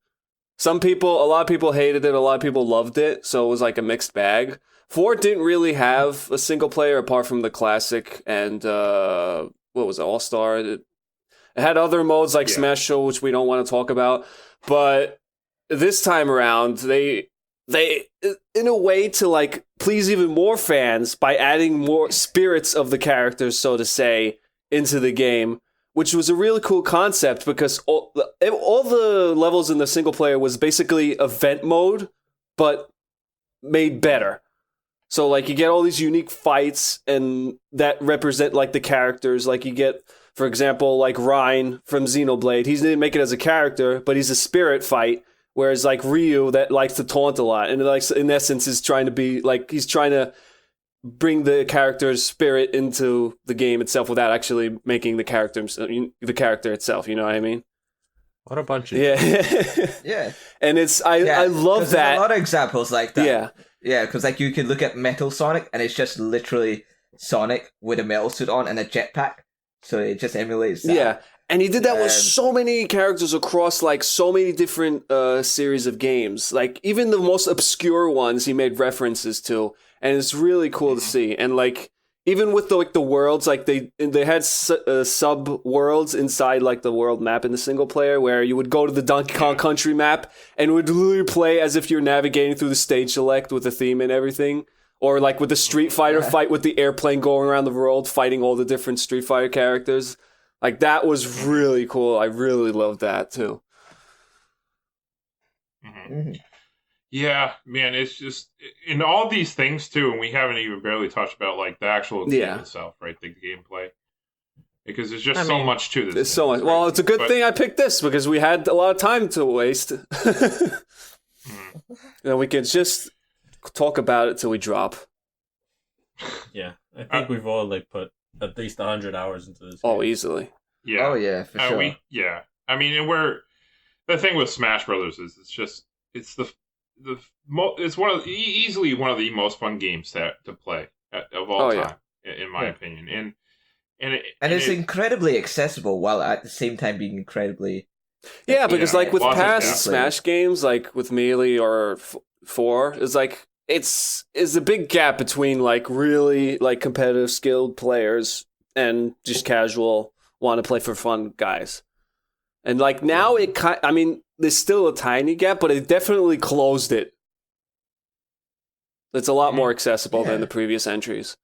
A lot of people hated it, a lot of people loved it, so it was like a mixed bag. 4 didn't really have a single player apart from the classic and, what was it, All-Star? It had other modes like Smash Show, which we don't want to talk about, but this time around, they in a way to like please even more fans by adding more spirits of the characters, so to say, into the game, which was a really cool concept because all the levels in the single player was basically event mode, but made better. So like you get all these unique fights and that represent like the characters. Like you get, for example, like Ryan from Xenoblade. He didn't make it as a character, but he's a spirit fight. Whereas like Ryu that likes to taunt a lot and like in essence is trying to be like he's trying to bring the character's spirit into the game itself without actually making the character itself, you know what I mean? What a bunch of yeah. And it's I love that. There's a lot of examples like that. Yeah, because like you can look at Metal Sonic and it's just literally Sonic with a metal suit on and a jetpack, so it just emulates that. Yeah. And he did that with so many characters across like so many different series of games. Like even the most obscure ones he made references to, and it's really cool to see. And like even with the worlds, like they had sub worlds inside like the world map in the single player, where you would go to the Donkey Kong Country map and it would literally play as if you're navigating through the stage select with the theme and everything. Or like with the Street Fighter fight with the airplane going around the world fighting all the different Street Fighter characters. Like, that was really cool. I really loved that, too. Yeah, man, it's just in all these things too, and we haven't even barely touched about like the actual game itself, right? The gameplay, because there's just so much to this. There's so much. Well, it's a good thing I picked this because we had a lot of time to waste. And we can just talk about it till we drop. Yeah, I think we've all like put at least 100 hours into this. Oh, easily. Yeah. Oh yeah, for sure. I mean, and the thing with Smash Brothers is it's easily one of the most fun games to play of all time, in my opinion, and it's incredibly accessible while at the same time being incredibly. Yeah, because like with past Smash games, like with Melee or 4, it's like it's a big gap between like really like competitive skilled players and just casual want to play for fun guys. And like now there's still a tiny gap, but it definitely closed it. It's a lot more accessible than the previous entries.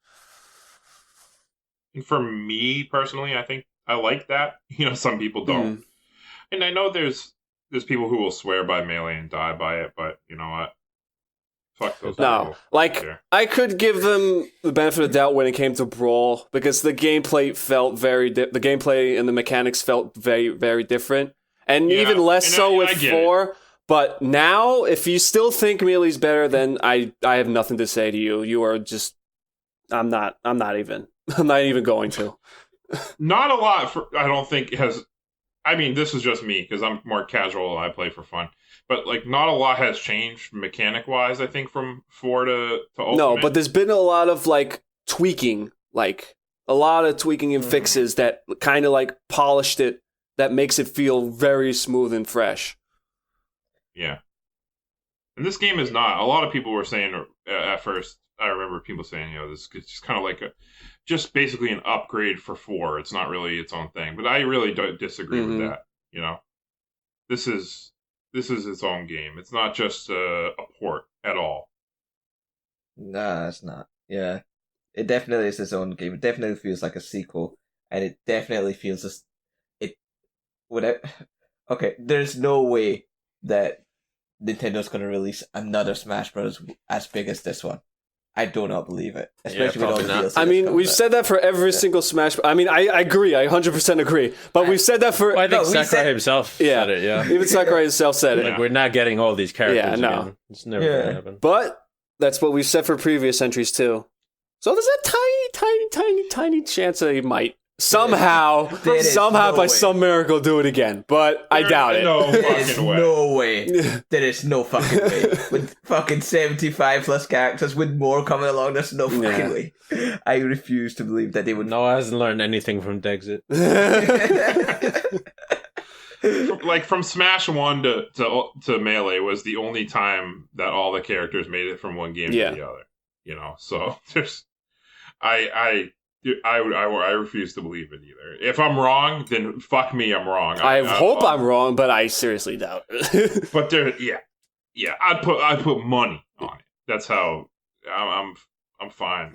And for me personally, I think I like that. Some people don't. And I know there's people who will swear by Melee and die by it, but you know what? Fuck those people. I could give them the benefit of the doubt when it came to Brawl, because the gameplay felt the gameplay and the mechanics felt very, very different. And even less so with 4. But now, if you still think Melee's better, then I have nothing to say to you. You are just... I'm not even going to. Not a lot, I don't think, has... I mean, this is just me, because I'm more casual and I play for fun. But, like, not a lot has changed mechanic-wise, I think, from 4 to Ultimate. No, but there's been a lot of, like, tweaking. Like, a lot of tweaking and fixes that kind of, like, polished it, that makes it feel very smooth and fresh. Yeah. And this game is not. A lot of people were saying at first, I remember people saying, this is just kind of like just basically an upgrade for 4. It's not really its own thing. But I really don't disagree with that. This is its own game. It's not just a port at all. Nah, it's not. Yeah. It definitely is its own game. It definitely feels like a sequel. And it definitely feels okay, there's no way that Nintendo's going to release another Smash Bros. As big as this one. I do not believe it. Especially with all the DLC. I mean, we've said that for every single Smash... I mean, I agree. I 100% agree. But we've said that for... Well, I think Sakurai himself said it, Even Sakurai himself said it. Like, we're not getting all these characters again. It's never going to happen. But that's what we've said for previous entries, too. So there's a tiny chance that he might somehow, by some miracle, do it again. But I doubt it. No way. There is no fucking way. With fucking 75 plus characters, with more coming along, there's no fucking way. I refuse to believe that they would. Noah hasn't learned anything from Dexit. Like from Smash 1 to Melee was the only time that all the characters made it from one game to the other. So there's, I refuse to believe it either. If I'm wrong, then fuck me, I'm wrong. I hope I'm wrong, but I seriously doubt it. But I'd put money on it. That's how I'm fine.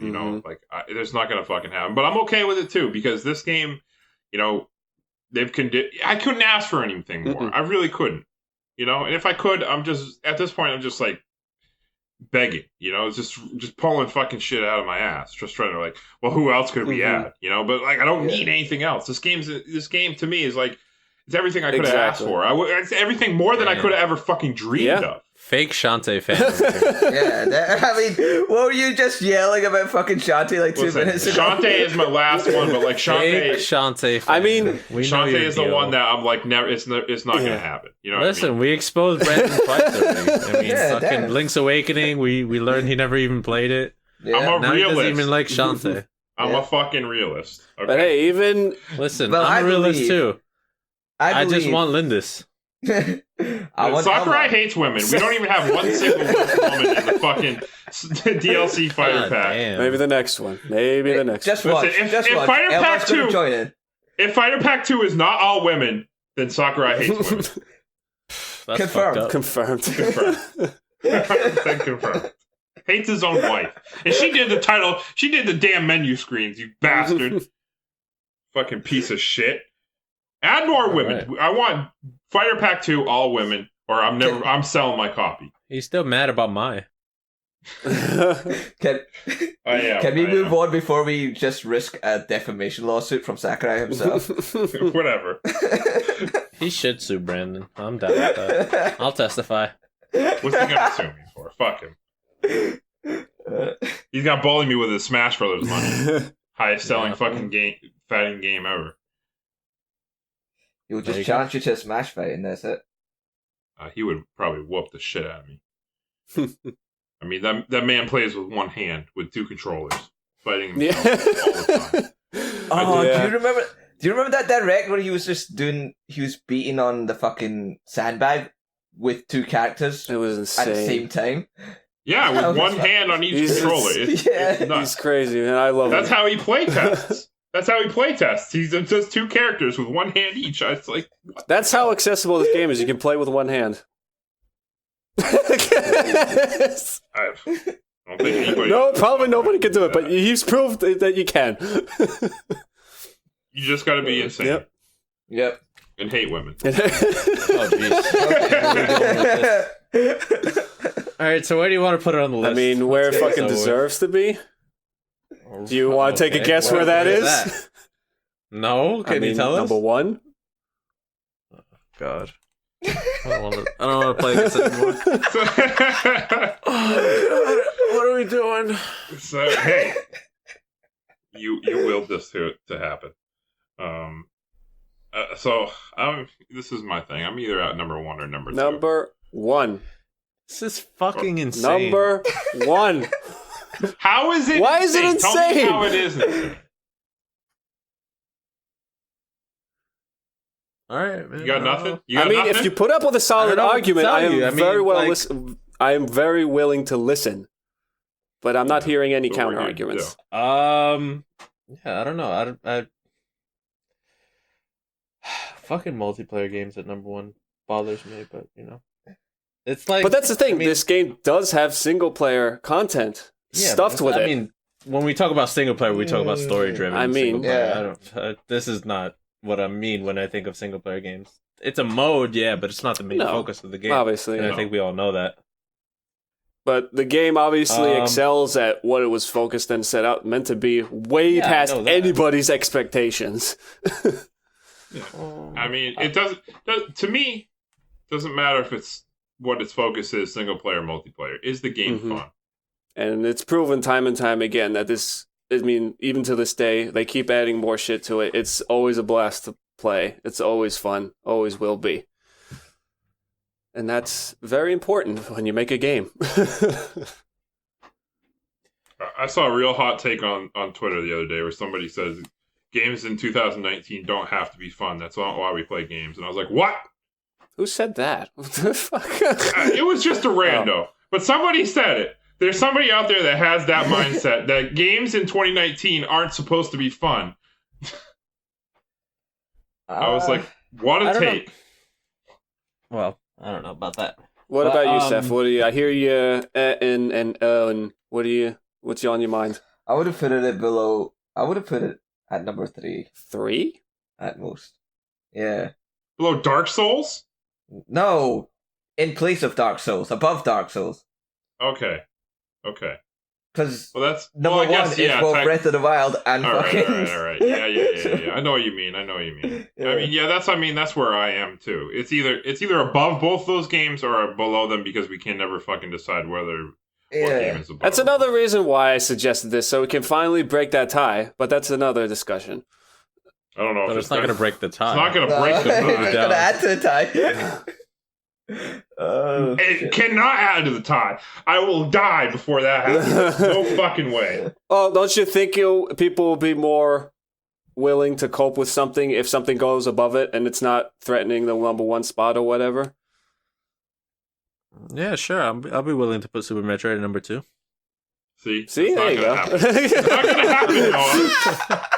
There's not gonna fucking happen. But I'm okay with it too, because this game, I couldn't ask for anything more. I really couldn't. And if I could, I'm just at this point, I'm just like begging, just pulling fucking shit out of my ass, just trying to like, well, who else could we add, but like, I don't need anything else. This game to me is like, it's everything I could have asked for. It's everything more than I could have ever fucking dreamed of. Fake Shantae fan. What were you just yelling about fucking Shantae like 2 minutes ago? Shantae is my last one, but like Shantae fan. I mean, Shantae is the one that I'm like, never. It's not gonna happen. Listen, we exposed Brandon twice already. Fucking Link's Awakening. We learned he never even played it. Yeah. I'm a realist. He doesn't even like Shantae. I'm a fucking realist. Okay? But hey, listen, I'm a realist too. I just want Lindis. Sakurai hates women. We don't even have one single woman in the fucking DLC fighter pack. Damn. Maybe the next one. Just watch. If Fighter Pack 2, if Fighter Pack 2 is not all women, then Sakurai hates women. That's Confirmed. Confirmed. Hates his own wife, and she did the title. She did the damn menu screens. You bastard. Fucking piece of shit. Add more women. Right. I want Fighter Pack 2 all women, or I'm selling my copy. He's still mad about Mai. Can we move on before we just risk a defamation lawsuit from Sakurai himself? Whatever. He should sue Brandon. I'm down with that. I'll testify. What's he gonna sue me for? Fuck him. He's gonna bully me with his Smash Brothers money. Highest selling fucking fighting game ever. He'll just challenge you to a Smash fight, and that's it. He would probably whoop the shit out of me. I mean, that man plays with one hand with 2 controllers, fighting himself all the time. Oh, do you remember that direct where he was beating on the fucking sandbag with 2 characters It was insane. at the same time? Yeah, with one hand on each controller. It's nuts. He's crazy, man. I love That's him. how he playtests. He does 2 characters with one hand each. It's like, That's how accessible this game is. You can play with one hand. I don't think anybody. No, probably nobody can do it, but he's proved that you can. You just got to be insane Yep. and hate women. Oh, jeez. All right, so where do you want to put it on the list? I mean, where it Let's get fucking it over deserves to be. with. Do you want to take a guess where that is? that? No, can you tell us? Number 1. God. I don't want to play this anymore. What are we doing? So hey, you willed this to happen. This is my thing. I'm either at number 1 or number 2. Number 1. This is fucking insane. Number 1. How is it? Why is it insane? Tell me how it is insane. All right, man. You got nothing. If you put up with a solid argument, I am very willing to listen. But I'm not hearing any So counter we're arguments. Yeah, I don't know. I fucking multiplayer games at number 1 bothers me, but it's like. But that's the thing. I mean, this game does have single player content stuffed with it. I mean, when we talk about single player, we talk about story driven. I mean, this is not what I mean when I think of single player games. It's a mode, yeah, but it's not the main focus of the game. Obviously, and I think we all know that. But the game obviously excels at what it was focused and set out, meant to be way past anybody's expectations. I mean, it doesn't. To me, doesn't matter if it's what its focus is, single player, multiplayer. Is the game fun? And it's proven time and time again that this. I mean, even to this day, they keep adding more shit to it. It's always a blast to play. It's always fun. Always will be. And that's very important when you make a game. I saw a real hot take on Twitter the other day where somebody says games in 2019 don't have to be fun. That's not why we play games. And I was like, what? Who said that? What the fuck? It was just a rando. But somebody said it. There's somebody out there that has that mindset that games in 2019 aren't supposed to be fun. I was like, what a take. Well, I don't know about that. What about you, Seth? What do you? I hear you and what's on your mind? I would have put it below. I would have put it at number 3. 3 at most. Yeah. Below Dark Souls? No, in place of Dark Souls, above Dark Souls. Okay. Because that's number 1 is both Breath of the Wild and fucking. All right. Yeah. I know what you mean. Yeah. I mean, that's where I am too. It's either above both those games or below them because we can never fucking decide whether what game is above. That's another reason why I suggested this, so we can finally break that tie. But that's another discussion. I don't know. But it's not going to break the tie. It's not going to break the tie. It's going to add to the tie. It cannot add to the tie. I will die before that happens. No fucking way. Oh, don't you think people will be more willing to cope with something if something goes above it and it's not threatening the number 1 spot or whatever? Yeah, sure. I'll be willing to put Super Metroid at number 2. See, there you go. It's not going to happen, Noah.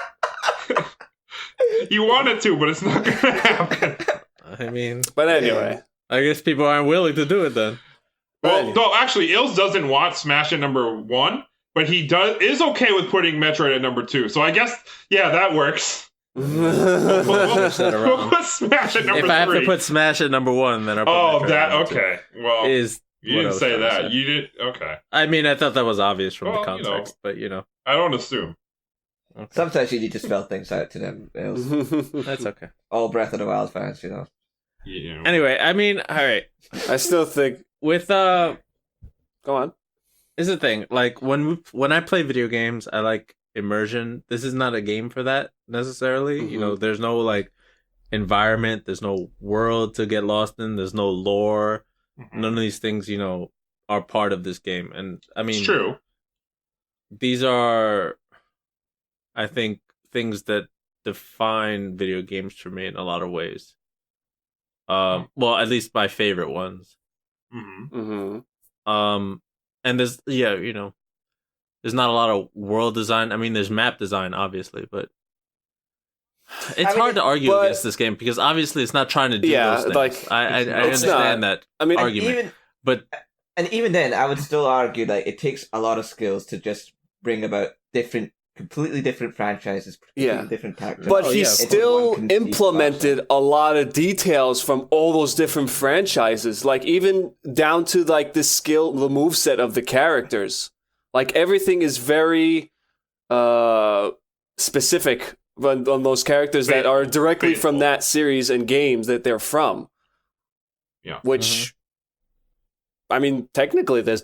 You want it to, but it's not going to happen. I mean, but anyway. I guess people aren't willing to do it then. Well, no, actually, Ills doesn't want Smash at number 1, but he is okay with putting Metroid at number 2. So I guess, yeah, that works. We'll put Smash at number 3. If I have to put Smash at number 1, then I'll put Metroid at number 2. Okay. Well, Is you didn't say that. You did. Okay. I mean, I thought that was obvious from the Well, context, but I don't assume. Okay. Sometimes you need to spell things out to them. That's okay. All Breath of the Wild fans, Yeah. Anyway, I mean, all right. I still think. With Go on. is the thing, like when I play video games, I like immersion. This is not a game for that necessarily. Mhm. There's no like environment, there's no world to get lost in, there's no lore. Mhm. None of these things, are part of this game. And I mean, It's true. these are, I think, things that define video games for me in a lot of ways. Well, at least my favorite ones. Mm-hmm. And there's there's not a lot of world design. I mean, there's map design, obviously, but it's hard to argue against this game because obviously it's not trying to do those things. Like I understand that argument, and even then, I would still argue that it takes a lot of skills to just bring about completely different franchises, different characters. But he still implemented a lot of details from all those different franchises, like even down to like the moveset of the characters. Like everything is very specific on those characters that are directly from that series and games that they're from. Yeah. Which, I mean, technically there's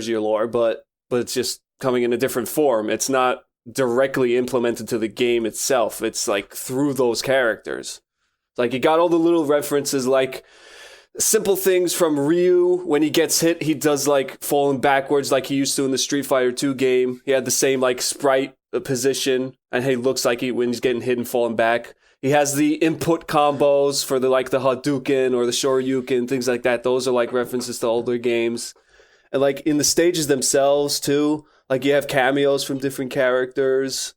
your lore, but it's just coming in a different form. It's not directly implemented to the game itself. It's like through those characters. Like you got all the little references, like simple things from Ryu. When he gets hit, he does like falling backwards like he used to in the Street Fighter 2 game. He had the same like sprite position, and he looks like when he's getting hit and falling back. He has the input combos for the Hadouken or the Shoryuken, things like that. Those are like references to older games. And like in the stages themselves too, like you have cameos from different characters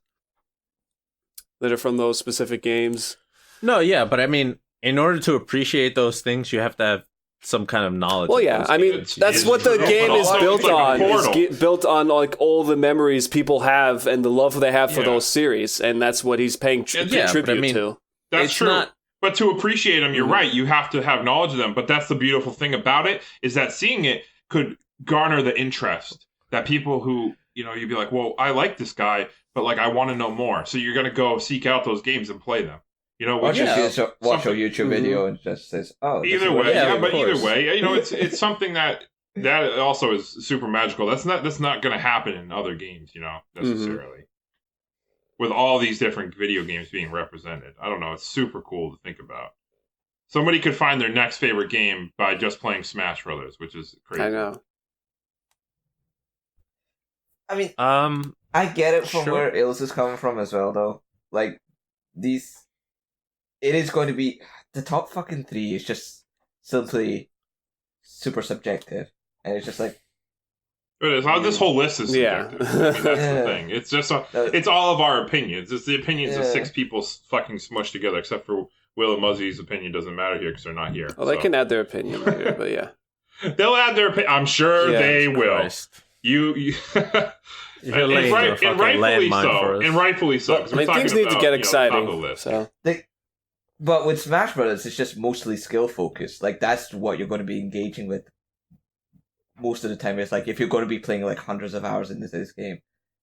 that are from those specific games. No, yeah, but I mean, in order to appreciate those things, you have to have some kind of knowledge. Well, yeah, I mean, that's what the game is built on. It's built on like all the memories people have and the love they have for those series, and that's what he's paying tribute to. That's true. But to appreciate them, you're right. You have to have knowledge of them. But that's the beautiful thing about it, is that seeing it could garner the interest that people who, you'd be like, well, I like this guy, but like I want to know more. So you're going to go seek out those games and play them. Watch a YouTube video and just says, "Oh." Either way, but either way, it's something that also is super magical. That's not going to happen in other games, necessarily. With all these different video games being represented, I don't know. It's super cool to think about. Somebody could find their next favorite game by just playing Smash Brothers, which is crazy. I know. I mean, I get it from where Ilse is coming from as well, though. Like it is going to be the top fucking 3 is just simply super subjective, and it's just like it is. This whole list is subjective. I mean, that's the thing. It's just it's all of our opinions. It's the opinions of 6 people fucking smushed together, except for Will and Muzzy's opinion doesn't matter here because they're not here. Well, they can add their opinion later, but yeah, they'll add their opinion. I'm sure they will. Christ. And rightfully so. I mean, things need to get exciting. But with Smash Brothers, it's just mostly skill focused. Like that's what you're going to be engaging with most of the time. It's like if you're going to be playing like hundreds of hours into this game,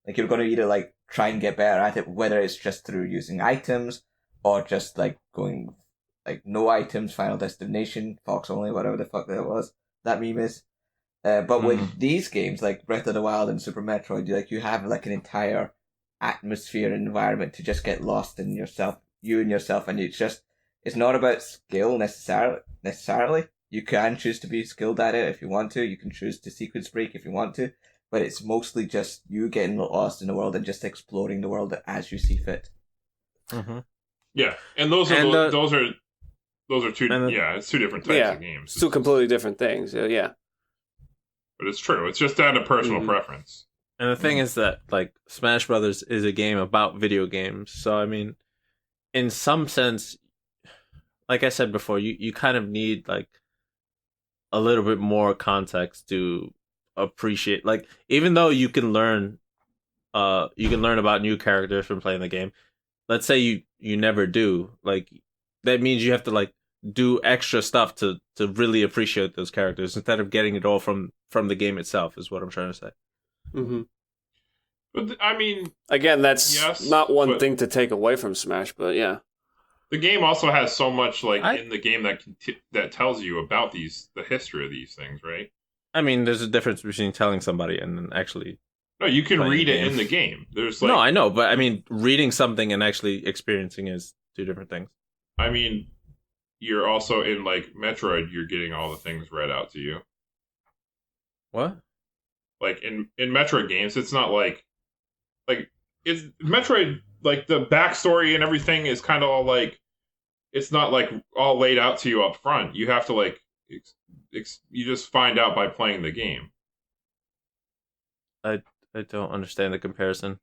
like you're going to either like try and get better at it, whether it's just through using items or just like going like no items, Final Destination, Fox only, whatever the fuck that was. That meme is. But with these games like Breath of the Wild and Super Metroid, you have like an entire atmosphere and environment to just get lost in yourself, and it's not about skill necessarily. You can choose to be skilled at it if you want to. You can choose to sequence break if you want to, but it's mostly just you getting lost in the world and just exploring the world as you see fit. Mm-hmm. Yeah, and those are two. It's 2 different types of games. It's 2 completely different things. Yeah. But it's true. It's just down to personal preference. And the thing is that, like, Smash Brothers is a game about video games. So, I mean, in some sense, like I said before, you kind of need, like, a little bit more context to appreciate. Like, even though you can learn about new characters from playing the game. Let's say you you never do, like that means you have to like do extra stuff to really appreciate those characters instead of getting it all from the game itself. Is what I'm trying to say. Mm-hmm. But I mean, again, that's yes, not one thing to take away from Smash, but yeah. The game also has so much like I- in the game that tells you about the history of these things, right? I mean, there's a difference between telling somebody and then actually. No, you can Playing read the it game. in the game. There's like, No, I know, but I mean, reading something and actually experiencing is two different things. I mean, you're also in like Metroid. You're getting all the things read out to you. What? Like in Metroid games, it's not like it's Metroid. Like the backstory and everything is kind of all like, it's not like all laid out to you up front. You have to like, you just find out by playing the game. I don't understand the comparison.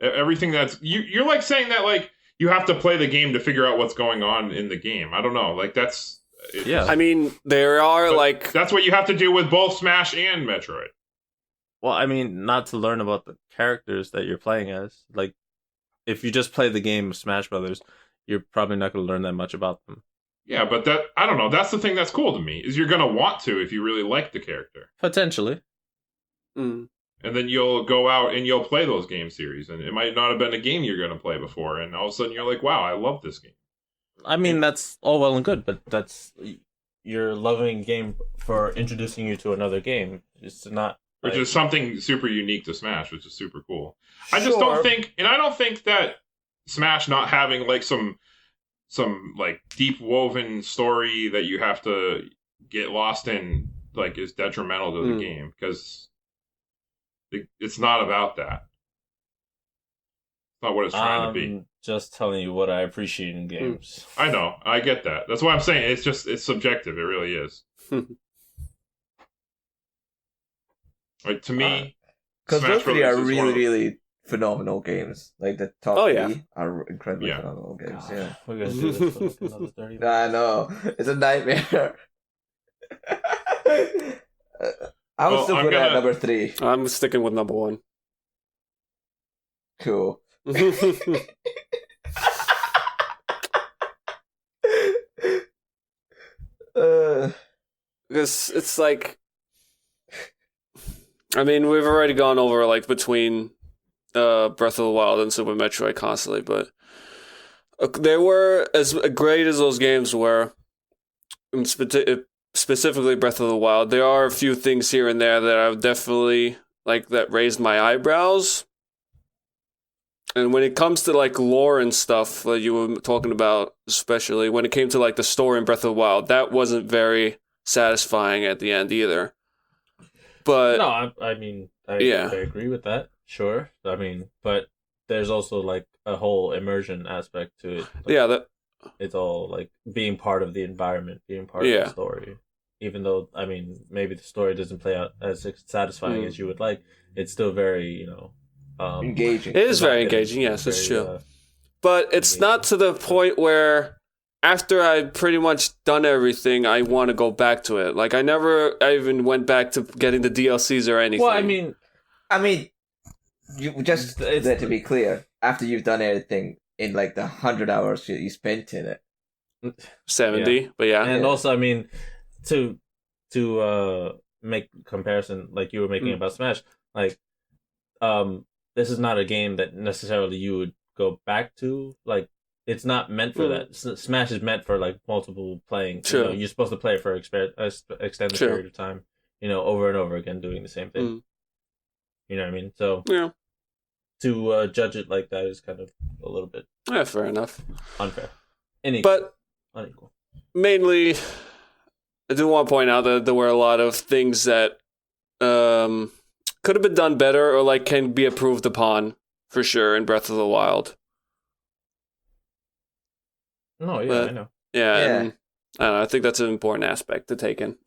Everything that's you're like saying that like you have to play the game to figure out what's going on in the game. I don't know. Like that's Yeah. I mean, there are but like that's what you have to do with both Smash and Metroid. Well, I mean, not to learn about the characters that you're playing as. Like, if you just play the game of Smash Brothers, you're probably not going to learn that much about them. Yeah, but that I don't know. That's the thing that's cool to me is you're gonna want to if you really like the character, Potentially. mm, and then you'll go out and you'll play those game series, and it might not have been a game you're gonna play before, and all of a sudden you're like, wow, I love this game. I mean, that's all well and good, but you're loving game for introducing you to another game. It's not. Which like, is something super unique to Smash, which is super cool. I just Sure. don't think, and I don't think that Smash not having like some like deep woven story that you have to get lost in like is detrimental to the Mm. game because it's not about that. It's not what it's trying to be. I'm just telling you what I appreciate in games. I know, I get that. That's what I'm saying. It's subjective. It really is. Like to me, Because Smash those three are Brothers is one really, of the- really phenomenal games. Like the top Oh, yeah. three are incredibly Yeah. phenomenal games. God, Yeah, we're gonna do this for like another 30 minutes. I know it's a nightmare. I would Well, still I'm put it at gonna- number 3. I'm sticking with number 1. Cool. Because it's like, I mean, we've already gone over like between Breath of the Wild and Super Metroid constantly, but they were as great as those games were. Specifically, Breath of the Wild. There are a few things here and there that I've definitely like that raised my eyebrows. And when it comes to like lore and stuff that you were talking about, especially when it came to like the story in Breath of the Wild, that wasn't very satisfying at the end either. But No, I mean, I agree with that. Sure. I mean, but there's also like a whole immersion aspect to it. Like, yeah, that it's all like being part of the environment, being part of the story. Even though, I mean, maybe the story doesn't play out as satisfying as you would like, it's still very, Engaging. it is very evocative, engaging. Yes, it's very, true. But it's not to the point where after I've pretty much done everything, I want to go back to it. Like I even went back to getting the DLCs or anything. Well, I mean, you just to be clear, after you've done everything in like the 100 hours you spent in it. 70, but yeah. and also, I mean, to make comparison like you were making about Smash, like, this is not a game that necessarily you would go back to. Like, it's not meant for that. Smash is meant for like multiple playing. True. You know, you're supposed to play for extended True. period of time. Over and over again, doing the same thing. You know what I mean? So Yeah. to judge it like that is kind of a little bit Yeah, fair enough. unfair. Unequal. But Unequal. mainly, I do want to point out that there were a lot of things that could have been done better or like can be improved upon for sure in Breath of the Wild. No, yeah, But- I know. Yeah, Yeah. and I don't know, I think that's an important aspect to take in.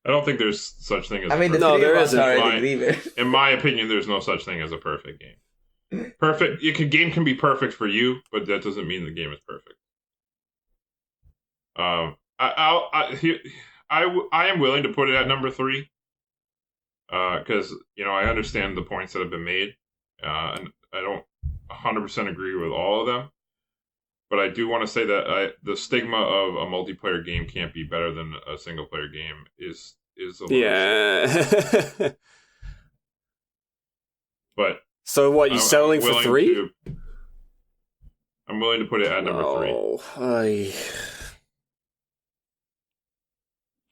I don't think there's such thing as I mean, a the perfect No, three there of us isn't. already Fine. leave it. In my opinion, there's no such thing as a perfect game. Game can be perfect for you, but that doesn't mean the game is perfect. I am willing to put it at number 3, because I understand the points that have been made, and I don't 100% agree with all of them. But I do want to say that the stigma of a multiplayer game can't be better than a single player game is a little Yeah. But so what? You selling for 3? I'm willing to put it at number 3.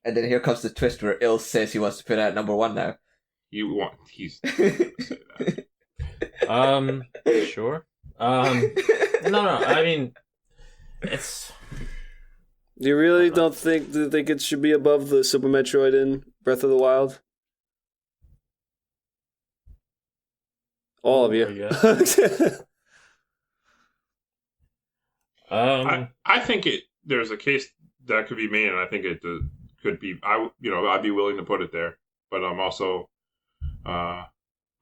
And then here comes the twist where Il says he wants to put it at number 1 now. He's say that. Sure. No. I mean, it's. You really don't think it should be above the Super Metroid in Breath of the Wild? All of you. Yeah. I think there's a case that could be made, and I think it could be. I'd be willing to put it there, but I'm also I'm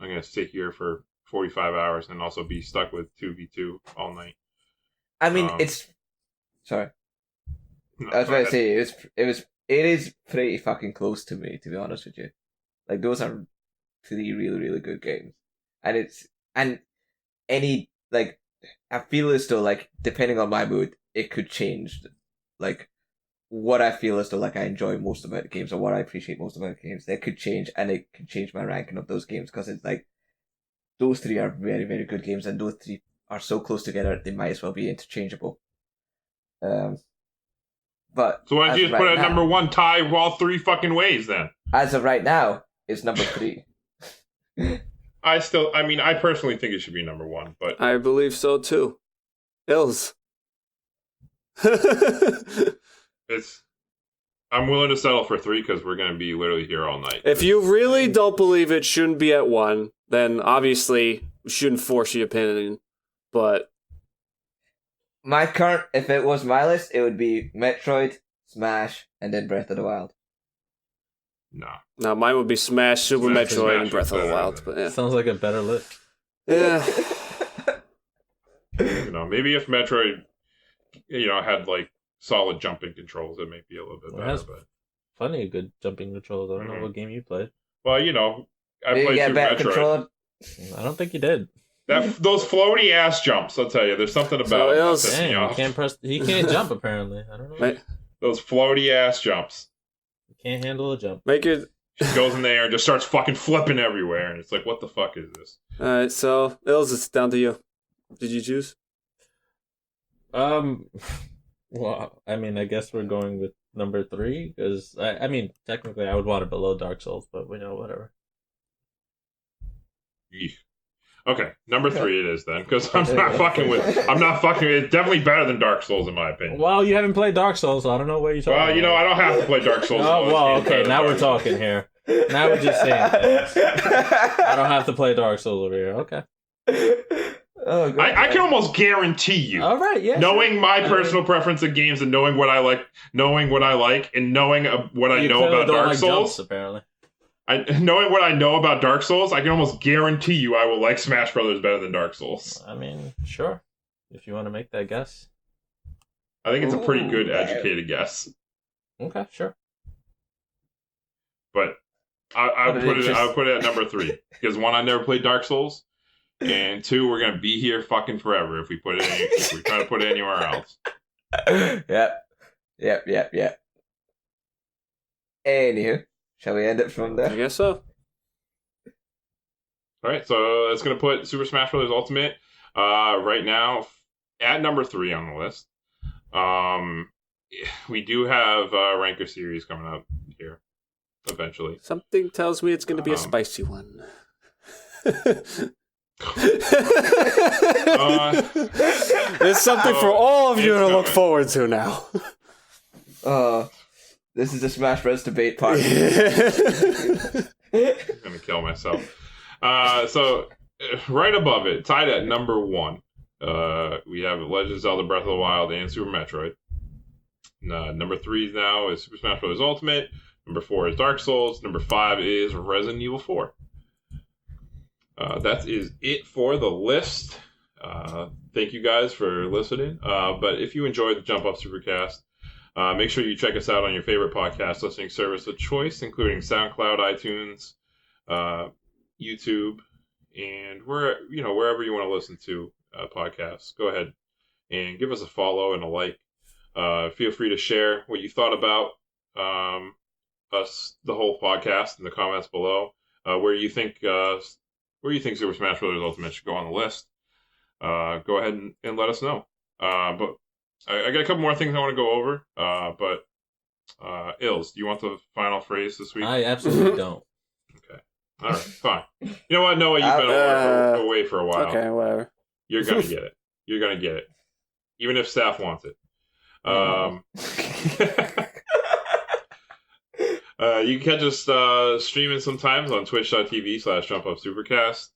gonna sit here for 45 hours and also be stuck with 2v2 all night. I mean, it's sorry. No, I was about to say it is pretty fucking close to me, to be honest with you. Like, those are 3 really, really good games, and any, like, I feel as though, like, depending on my mood, it could change, like, what I feel as though, like, I enjoy most about the games or what I appreciate most about the games. That could change, and it could change my ranking of those games, because it's like, those 3 are very, very good games, and those 3 are so close together, they might as well be interchangeable. But so why don't you just put it at number 1, tie all 3 fucking ways then? As of right now, it's number 3. I personally think it should be number 1, but I believe so too. Ills. I'm willing to settle for 3 because we're going to be literally here all night. If you really don't believe it shouldn't be at 1, then obviously we shouldn't force your opinion. But if it was my list, it would be Metroid, Smash, and then Breath of the Wild. No, mine would be Smash, Super Metroid, Smash and Breath of the Wild. But yeah. Sounds like a better list. Yeah. Maybe if Metroid, had like solid jumping controls, it may be a little bit better. But plenty of good jumping controls. I don't know what game you played. Well, I played Super Metroid. Control? I don't think you did. Those floaty ass jumps, I'll tell you. There's something about it that pisses me off. He can't jump apparently. I don't know. Those floaty ass jumps. He can't handle a jump. Make it. She goes in there and just starts fucking flipping everywhere, and it's like, what the fuck is this? All right, so Ills, it's down to you. Did you choose? Well, I mean, I guess we're going with number 3 because I mean, technically, I would want it below Dark Souls, but whatever. Eesh. Okay, number 3 it is then, because I'm not fucking with. It's definitely better than Dark Souls in my opinion. Well, you haven't played Dark Souls, so I don't know where you're talking. Well, I don't have to play Dark Souls. Oh, well, okay, now we're talking here. Now we're just saying things. I don't have to play Dark Souls over here. Okay. Oh, God. I can almost guarantee you. All right, yeah. Knowing my personal preference of games and knowing what I like, and knowing what I know about Dark Souls, jumps, apparently. Knowing what I know about Dark Souls, I can almost guarantee you I will like Smash Brothers better than Dark Souls. I mean, sure. If you want to make that guess. I think it's a pretty good, educated guess. Okay, sure. But I would put it at number 3 because 1, I never played Dark Souls, and 2, we're gonna be here fucking forever if we try to put it anywhere else. Yep. Anywho. Shall we end it from there? I guess so. All right, so it's going to put Super Smash Bros. Ultimate right now at number 3 on the list. We do have Ranker Series coming up here eventually. Something tells me it's going to be a spicy one. There's something for all of you to look forward to now. This is the Smash Bros. Debate part. I'm gonna kill myself. So right above it, tied at number 1, we have Legend of Zelda: Breath of the Wild and Super Metroid. Number 3 now is Super Smash Bros. Ultimate. Number 4 is Dark Souls. Number 5 is Resident Evil 4. That is it for the list. Thank you guys for listening. But if you enjoyed the Jump Up Supercast, make sure you check us out on your favorite podcast listening service of choice, including SoundCloud, iTunes, YouTube, and wherever you want to listen to podcasts, go ahead and give us a follow and a like. Feel free to share what you thought about us, the whole podcast, in the comments below. Where you think Super Smash Bros. Ultimate should go on the list. Go ahead and let us know. But I got a couple more things I want to go over. But Ills, do you want the final phrase this week? I absolutely don't. Okay. All right, fine. You know what, Noah? You've been away for a while. Okay, whatever. You're going to get it. You're going to get it. Even if staff wants it. You can catch us streaming sometimes on twitch.tv/Jump Up Supercast.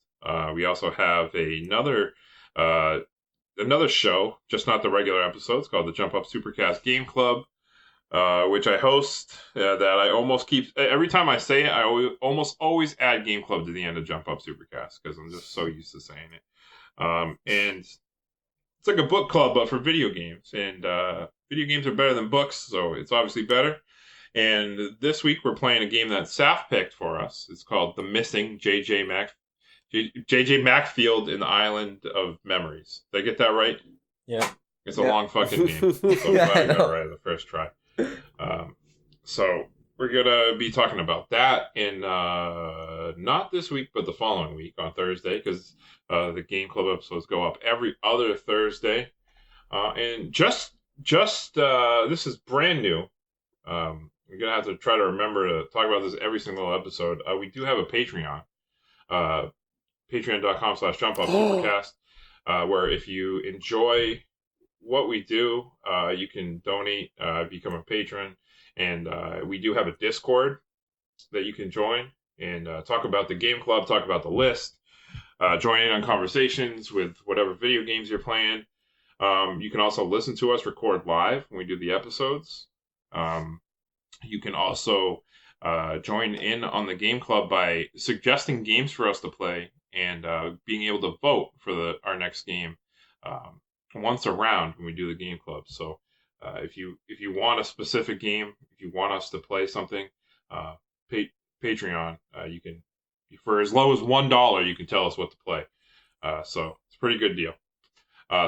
We also have another show, just not the regular episodes, called the Jump Up Supercast Game Club, which I host. That I almost keep every time I say it. I almost always add Game Club to the end of Jump Up Supercast because I'm just so used to saying it. And it's like a book club, but for video games. And video games are better than books, so it's obviously better. And this week we're playing a game that Saf picked for us. It's called The Missing J.J. Macfield in the Island of Memories. Did I get that right? Yeah. It's a long fucking name. So I'm glad I got it right the first try. So we're going to be talking about that in not this week, but the following week on Thursday, because the Game Club episodes go up every other Thursday. And just this is brand new. We're going to have to try to remember to talk about this every single episode. We do have a Patreon. Patreon.com/Jump Up Supercast, where if you enjoy what we do, you can donate, become a patron, and we do have a Discord that you can join and talk about the game club, talk about the list, join in on conversations with whatever video games you're playing. You can also listen to us record live when we do the episodes. You can also join in on the game club by suggesting games for us to play and being able to vote for our next game once a round when we do the game club. So if you want a specific game, if you want us to play something, Patreon, you can, for as low as $1, you can tell us what to play. So it's a pretty good deal.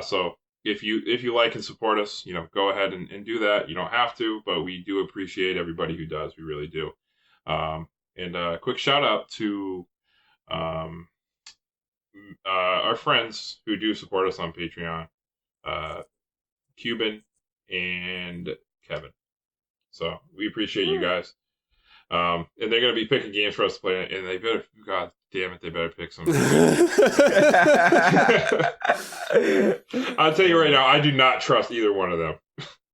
So if you like and support us, go ahead and do that. You don't have to, but we do appreciate everybody who does. We really do. And a quick shout out to our friends who do support us on Patreon, Cuban and Kevin. So we appreciate you guys. And they're going to be picking games for us to play, and they better, God damn it, they better pick some. I'll tell you right now, I do not trust either one of them.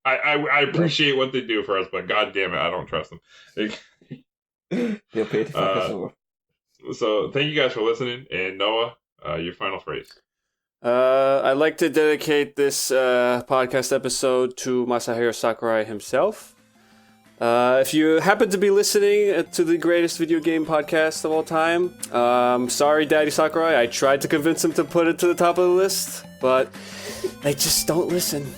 I appreciate what they do for us, but God damn it, I don't trust them. They'll pay to fuck us over. So thank you guys for listening, and Noah, your final phrase. I'd like to dedicate this podcast episode to Masahiro Sakurai himself. If you happen to be listening to the greatest video game podcast of all time, sorry, Daddy Sakurai. I tried to convince him to put it to the top of the list, but they just don't listen.